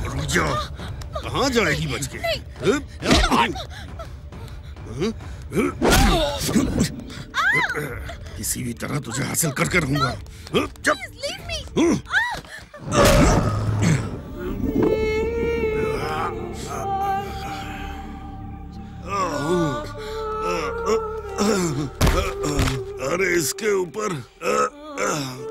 रुक जाओ, कहाँ जाएगी बच के? किसी भी तरह तुझे हासिल करके रहूंगा। अरे इसके ऊपर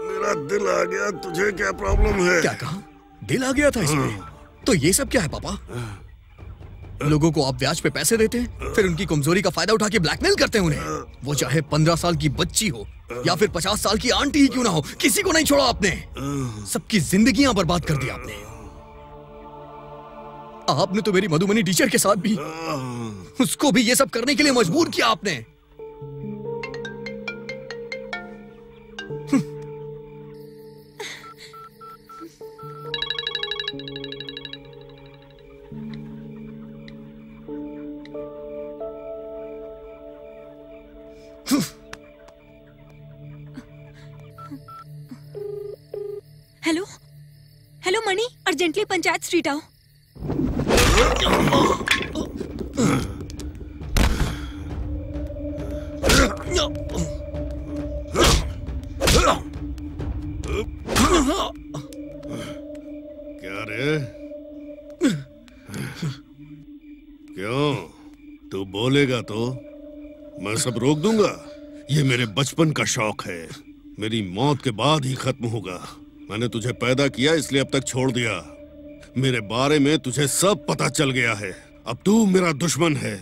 मेरा दिल आ गया। तुझे क्या प्रॉब्लम है?
क्या कहा? दिल आ गया था इसमें? तो ये सब क्या है पापा? लोगों को आप ब्याज पे पैसे देते हैं, फिर उनकी कमजोरी का फायदा उठा के ब्लैकमेल करते हैं उन्हें। वो चाहे 15 साल की बच्ची हो या फिर 50 साल की आंटी ही क्यों ना हो, किसी को नहीं छोड़ा आपने। सबकी जिंदगियां बर्बाद कर दी आपने। आपने तो मेरी मधुमनी टीचर के साथ भी, उसको भी ये सब करने के लिए मजबूर किया आपने।
हेलो हेलो मणि, अर्जेंटली पंचायत स्ट्रीट आओ।
क्या रे? क्यों? तू बोलेगा तो मैं सब रोक दूंगा। ये मेरे बचपन का शौक है, मेरी मौत के बाद ही खत्म होगा। मैंने तुझे पैदा किया इसलिए अब तक छोड़ दिया। मेरे बारे में तुझे सब पता चल गया है। अब तू मेरा दुश्मन है।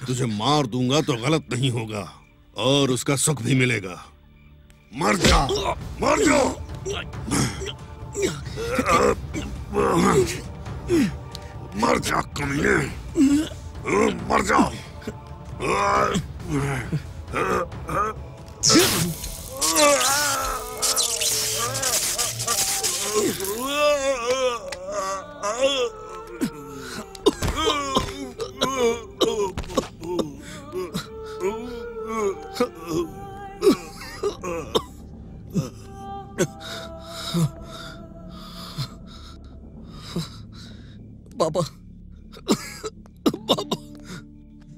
तुझे मार दूंगा तो गलत नहीं होगा और उसका सुख भी मिलेगा। मर जा, मर जा। मर जा कमीने, मर जा।
पापा, पापा,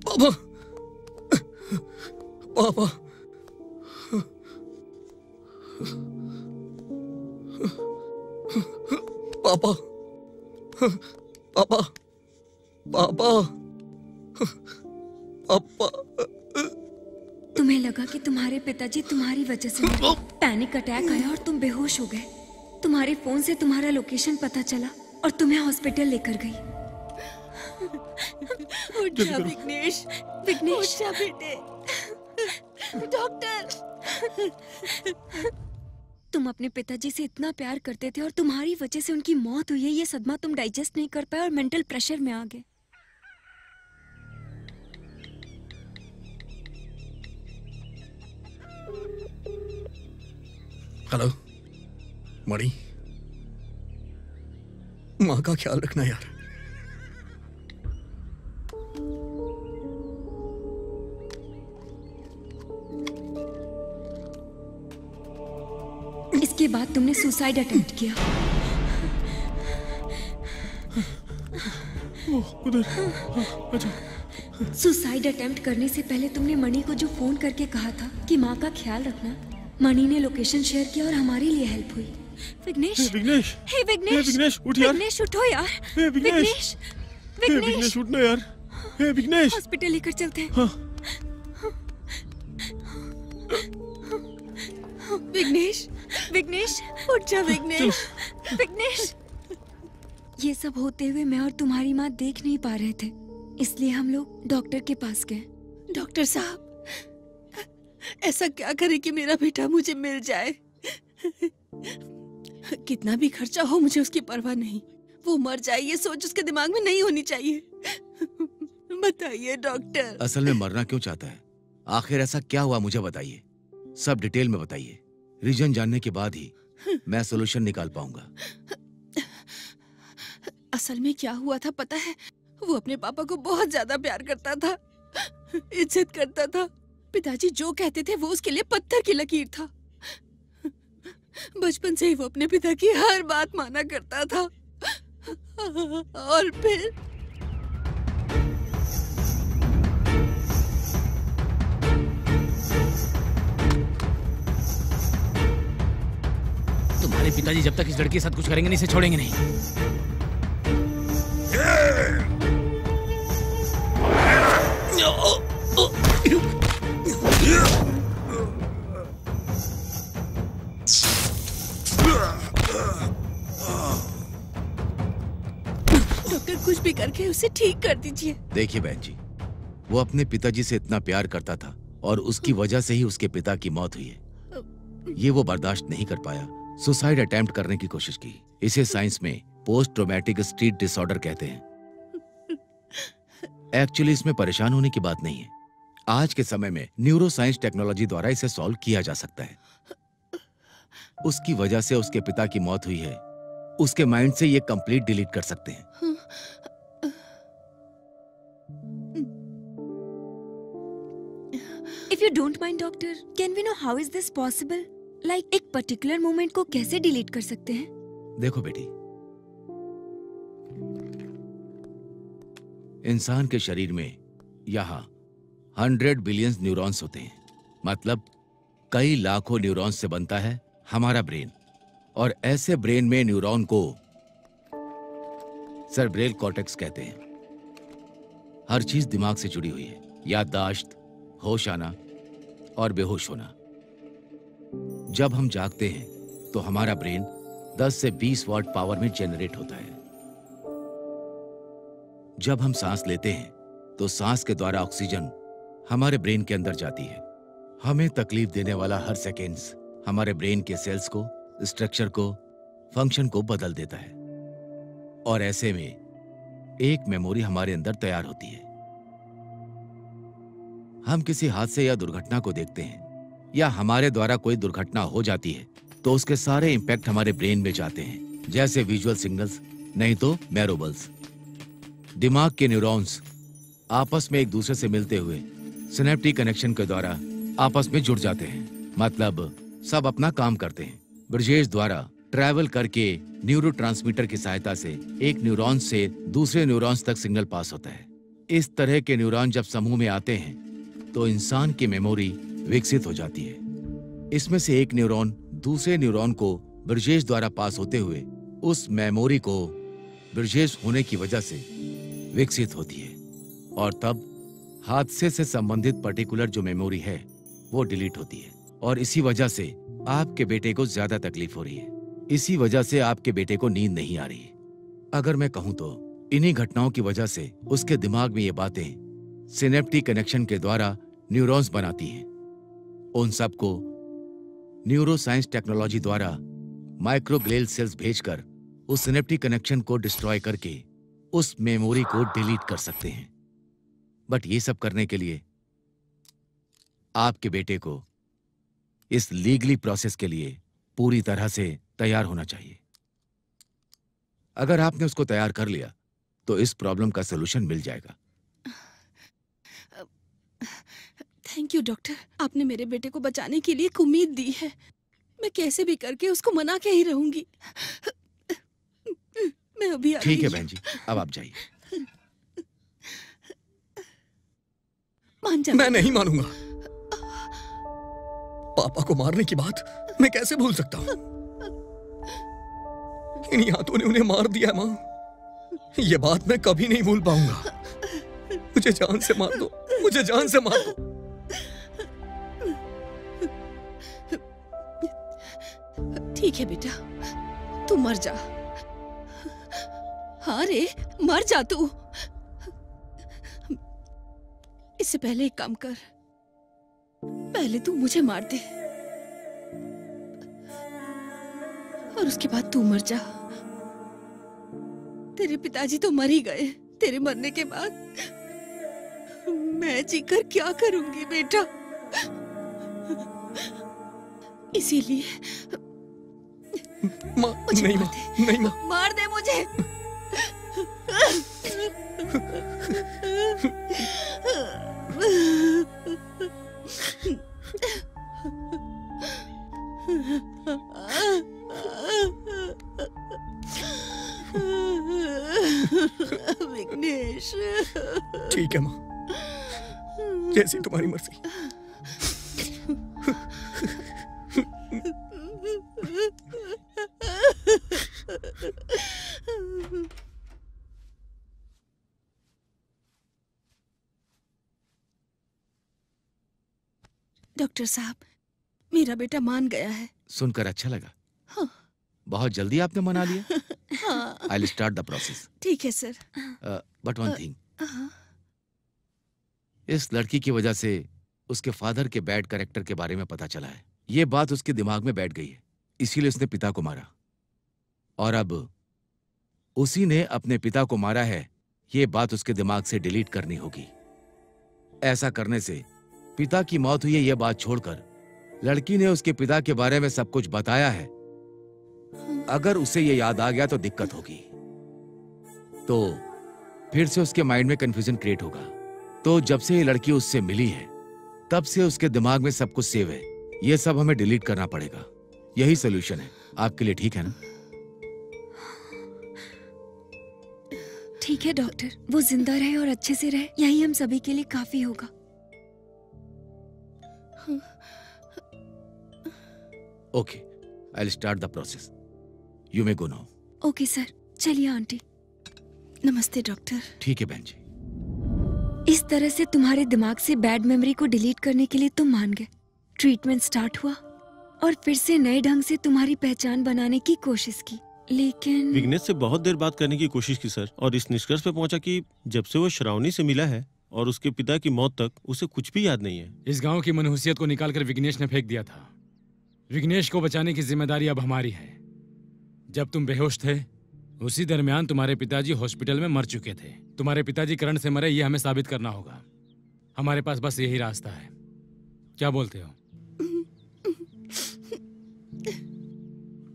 पापा, पापा, पापा, पापा, पापा, पापा।
तुम्हें लगा कि तुम्हारे पिताजी तुम्हारी वजह से मरे। पैनिक अटैक आया और तुम बेहोश हो गए। तुम्हारे फोन से तुम्हारा लोकेशन पता चला और तुम्हें हॉस्पिटल लेकर गई।
उठ जा विघ्नेश, विघ्नेश उठ जा बेटे। डॉक्टर,
तुम अपने पिताजी से इतना प्यार करते थे और तुम्हारी वजह से उनकी मौत हुई है। ये सदमा तुम डाइजेस्ट नहीं कर पाए और मेंटल प्रेशर में आ गए।
हेलो मणि, माँ का ख्याल रखना यार।
इसके बाद तुमने सुसाइड अटेम्प्ट किया। सुसाइड अटेम्प्ट करने से पहले तुमने मणि को जो फोन करके कहा था कि माँ का ख्याल रखना, मणि ने लोकेशन शेयर किया और हमारे लिए हेल्प हुई। विघ्नेश,
विघ्नेश,
हे विघ्नेश,
विघ्नेश उठ यार।
विघ्नेश उठो यार।
विघ्नेश,
विघ्नेश
उठना यार। हे विघ्नेश,
हॉस्पिटल लेकर चलते हैं।
हाँ।
विघ्नेश,
विघ्नेश
उठ जा विघ्नेश।
विघ्नेश, ये सब होते हुए मैं और तुम्हारी माँ देख नहीं पा रहे थे, इसलिए हम लोग डॉक्टर के पास गए।
डॉक्टर साहब, ऐसा क्या करे कि मेरा बेटा मुझे मिल जाए। कितना भी खर्चा हो मुझे उसकी परवाह नहीं। वो मर जाए ये सोच उसके दिमाग में नहीं होनी चाहिए। बताइए डॉक्टर।
असल में मरना क्यों चाहता है? आखिर ऐसा क्या हुआ मुझे बताइए, सब डिटेल में बताइए। रीजन जानने के बाद ही मैं सोल्यूशन निकाल पाऊंगा।
असल में क्या हुआ था पता है? वो अपने पापा को बहुत ज्यादा प्यार करता था, इज्जत करता था। पिताजी जो कहते थे वो उसके लिए पत्थर की लकीर था। बचपन से ही वो अपने पिता की हर बात माना करता था। और फिर
तुम्हारे पिताजी जब तक इस लड़के के साथ कुछ करेंगे नहीं, इसे छोड़ेंगे नहीं।
डॉक्टर कुछ भी करके उसे ठीक कर दीजिए।
देखिए बहन जी, वो अपने पिताजी से इतना प्यार करता था और उसकी वजह से ही उसके पिता की मौत हुई है। ये वो बर्दाश्त नहीं कर पाया, सुसाइड अटेम्प्ट करने की कोशिश की। इसे साइंस में पोस्ट ट्रॉमेटिक स्ट्रेस डिसऑर्डर कहते हैं। एक्चुअली इसमें परेशान होने की बात नहीं है। आज के समय में न्यूरो साइंस टेक्नोलॉजी द्वारा इसे सॉल्व किया जा सकता है। उसकी वजह से उसके पिता की मौत हुई है, उसके माइंड से ये कंप्लीट डिलीट कर सकते हैं।
If you don't mind, doctor, can we know how is this possible? Like एक पर्टिकुलर मोमेंट को कैसे डिलीट कर सकते हैं?
देखो बेटी, इंसान के शरीर में यहाँ 100 बिलियन न्यूरॉन्स होते हैं। मतलब कई लाखों न्यूरॉन्स से बनता है हमारा ब्रेन। और ऐसे ब्रेन में न्यूरॉन को सेरेब्रल कॉर्टेक्स कहते हैं। हर चीज दिमाग से जुड़ी हुई है। याददाश्त, होश आना और बेहोश होना। जब हम जागते हैं तो हमारा ब्रेन 10 से 20 वॉट पावर में जनरेट होता है। जब हम सांस लेते हैं तो सांस के द्वारा ऑक्सीजन हमारे ब्रेन के अंदर जाती है। हमें तकलीफ देने वाला हर सेकेंड्स हमारे ब्रेन के सेल्स को, स्ट्रक्चर को, फंक्शन को बदल देता है और ऐसे में एक मेमोरी हमारे अंदर तैयार होती है। हम किसी हादसे या दुर्घटना को देखते हैं या हमारे द्वारा कोई दुर्घटना हो जाती है तो उसके सारे इंपैक्ट हमारे ब्रेन में जाते हैं, जैसे विजुअल सिग्नल्स, नहीं तो मैरोबल्स। दिमाग के न्यूरॉन्स आपस में एक दूसरे से मिलते हुए सिनेप्टिक कनेक्शन के द्वारा आपस में जुड़ जाते हैं। मतलब सब अपना काम करते हैं। ब्रजेश द्वारा ट्रैवल करके न्यूरोट्रांसमीटर की सहायता से एक न्यूरॉन से दूसरे न्यूरॉन्स तक सिग्नल पास होता है। इस तरह के न्यूरॉन जब समूह में आते हैं तो इंसान की मेमोरी विकसित हो जाती है। इसमें से एक न्यूरॉन दूसरे न्यूरॉन को ब्रजेश द्वारा पास होते हुए उस मेमोरी को ब्रजेश होने की वजह से विकसित होती है और तब हादसे से संबंधित पर्टिकुलर जो मेमोरी है वो डिलीट होती है और इसी वजह से आपके बेटे को ज्यादा तकलीफ हो रही है। इसी वजह से आपके बेटे को नींद नहीं आ रही। अगर मैं कहूं तो इन्हीं घटनाओं की वजह से उसके दिमाग में ये बातें सिनेप्टिक कनेक्शन के द्वारा न्यूरॉन्स बनाती हैं। उन सबको न्यूरोसाइंस टेक्नोलॉजी द्वारा माइक्रोग्लियल सेल्स भेजकर उस सिनेप्टिक कनेक्शन को डिस्ट्रॉय करके उस मेमोरी को डिलीट कर सकते हैं। बट ये सब करने के लिए आपके बेटे को इस लीगली प्रोसेस के लिए पूरी तरह से तैयार होना चाहिए। अगर आपने उसको तैयार कर लिया तो इस प्रॉब्लम का सलूशन मिल जाएगा।
थैंक यू डॉक्टर, आपने मेरे बेटे को बचाने के लिए एक उम्मीद दी है। मैं कैसे भी करके उसको मना के ही रहूंगी। मैं अभी आ
ठीक है
रही
बहन जी, अब आप जाइए।
मान जा।
मैं नहीं मानूंगा। पापा को मारने की बात मैं कैसे भूल सकता हूँ? इन्हीं हाथों ने उन्हें मार दिया माँ। ये बात मैं कभी नहीं भूल पाऊंगा। मुझे जान से मार दो, मुझे जान से मार दो।
ठीक है बेटा, तू मर जा। हाँ रे, मर जा तू। इससे पहले एक काम कर, पहले तू मुझे मार दे और उसके बाद तू मर जा। तेरे पिताजी तो मर ही गए। तेरे मरने के बाद मैं जीकर क्या करूंगी बेटा? इसीलिए
नहीं माँ, नहीं माँ।
मार दे मुझे। विघ्नेश।
ठीक है माँ, जैसी तुम्हारी मर्जी।
डॉक्टर साहब, मेरा बेटा मान गया है।
सुनकर अच्छा लगा।
हाँ।
बहुत जल्दी आपने मना लिया।
हाँ।
I will start the process.
ठीक है सर।
बट वन थिंग, इस लड़की की वजह से उसके फादर के बैड कैरेक्टर के बारे में पता चला है। ये बात उसके दिमाग में बैठ गई है, इसीलिए उसने पिता को मारा और अब उसी ने अपने पिता को मारा है। ये बात उसके दिमाग से डिलीट करनी होगी। ऐसा करने से पिता की मौत हुई है ये बात छोड़कर लड़की ने उसके पिता के बारे में सब कुछ बताया है। अगर उसे ये याद आ गया तो दिक्कत होगी, तो फिर से उसके माइंड में कंफ्यूजन क्रिएट होगा। तो जब से ये लड़की उससे मिली है तब से उसके दिमाग में सब कुछ सेव है। ये सब हमें डिलीट करना पड़ेगा। यही सोल्यूशन है आपके लिए, ठीक है ना?
ठीक है डॉक्टर, वो जिंदा रहे और अच्छे से रहे, यही हम सभी के लिए काफी होगा।
Okay, I will start the process. You may go now.
Okay sir, चलिए आंटी।
नमस्ते डॉक्टर।
ठीक है बहन जी।
इस तरह से तुम्हारे दिमाग से बैड मेमोरी को डिलीट करने के लिए तुम मान गए। ट्रीटमेंट स्टार्ट हुआ और फिर से नए ढंग से तुम्हारी पहचान बनाने की कोशिश की, लेकिन
विघ्नेश से बहुत देर बात करने की कोशिश की सर, और इस निष्कर्ष पे पहुंचा कि जब से वो श्रावणी से मिला है और उसके पिता की मौत तक उसे कुछ भी याद नहीं है।
इस गांव की मनहूसियत को निकालकर विघ्नेश ने फेंक दिया था। विघ्नेश को बचाने की जिम्मेदारी अब हमारी है। जब तुम बेहोश थे उसी दरमियान तुम्हारे पिताजी हॉस्पिटल में मर चुके थे। तुम्हारे पिताजी करंट से मरे ये हमें साबित करना होगा। हमारे पास बस यही रास्ता है। क्या बोलते हो?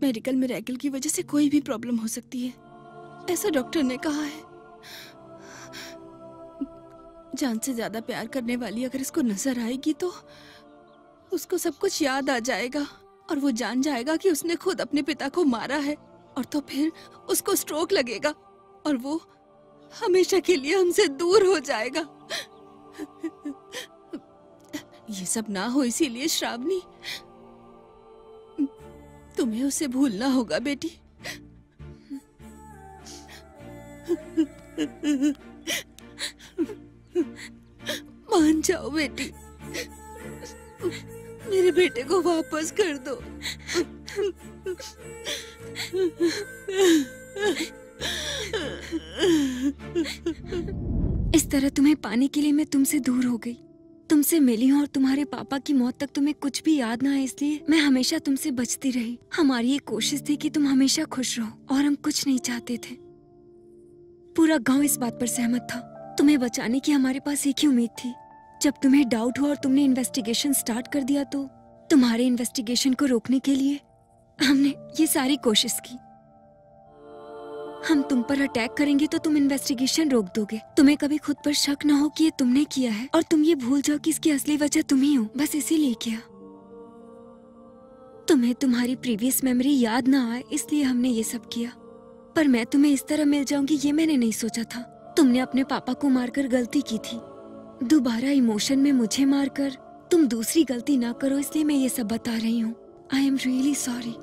मेडिकल मिरेकल की वजह से कोई भी प्रॉब्लम हो सकती है, ऐसा डॉक्टर ने कहा है। जान से ज्यादा प्यार करने वाली अगर इसको नजर आएगी तो उसको सब कुछ याद आ जाएगा और वो जान जाएगा कि उसने खुद अपने पिता को मारा है, और तो फिर उसको स्ट्रोक लगेगा और वो हमेशा के लिए हमसे दूर हो जाएगा। ये सब ना हो इसीलिए श्रावणी, तुम्हें उसे भूलना होगा बेटी। मान जाओ बेटी, मेरे बेटे को वापस कर दो।
इस तरह तुम्हें पाने के लिए मैं तुमसे दूर हो गई, तुमसे मिली हूँ और तुम्हारे पापा की मौत तक तुम्हें कुछ भी याद ना है, इसलिए मैं हमेशा तुमसे बचती रही। हमारी ये कोशिश थी कि तुम हमेशा खुश रहो और हम कुछ नहीं चाहते थे। पूरा गांव इस बात पर सहमत था। तुम्हें बचाने की हमारे पास एक ही उम्मीद थी। जब तुम्हें डाउट हुआ और तुमने इन्वेस्टिगेशन स्टार्ट कर दिया तो तुम्हारे इन्वेस्टिगेशन को रोकने के लिए हमने ये सारी कोशिश की। हम तुम पर अटैक करेंगे तो तुम इन्वेस्टिगेशन रोक दोगे। तुम्हें कभी खुद पर शक ना हो कि ये तुमने किया है और तुम ये भूल जाओ कि इसकी असली वजह तुम ही हो। बस इसीलिए किया। तुम्हें तुम्हारी प्रीवियस मेमोरी याद ना आए इसलिए हमने ये सब किया। पर मैं तुम्हें इस तरह मिल जाऊंगी ये मैंने नहीं सोचा था। तुमने अपने पापा को मारकर गलती की थी। दोबारा इमोशन में मुझे मारकर तुम दूसरी गलती ना करो, इसलिए मैं ये सब बता रही हूँ। I am really sorry.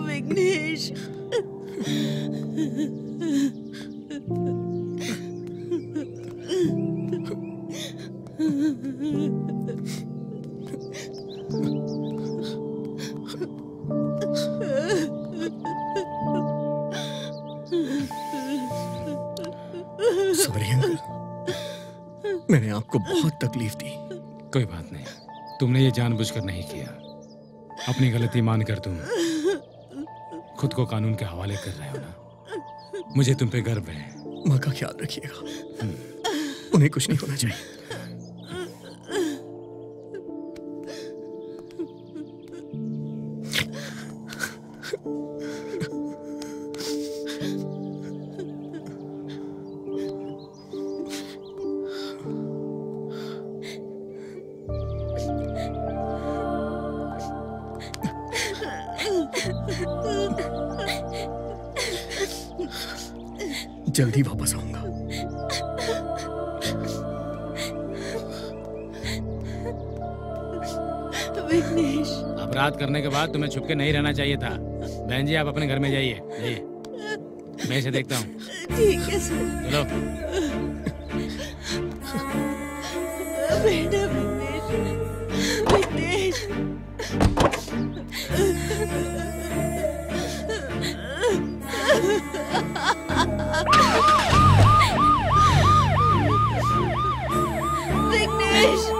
Vighnesh,
sorry uncle, मैंने आपको बहुत तकलीफ दी।
कोई बात नहीं, तुमने ये जानबूझकर नहीं किया। अपनी गलती मानकर तुम खुद को कानून के हवाले कर रहे हो ना। मुझे तुम पे गर्व है।
माँ का ख्याल रखिएगा, उन्हें कुछ नहीं होना चाहिए। जल्दी वापस आऊंगा।
विघ्नेश,
अपराध करने के बाद तुम्हें छुपके नहीं रहना चाहिए था। बहन जी, आप अपने घर में जाइए। जाइए, मैं इसे देखता हूँ।
ठीक है सर।
चलो।
बेटा विघ्नेश, विघ्नेश, विघ्नेश।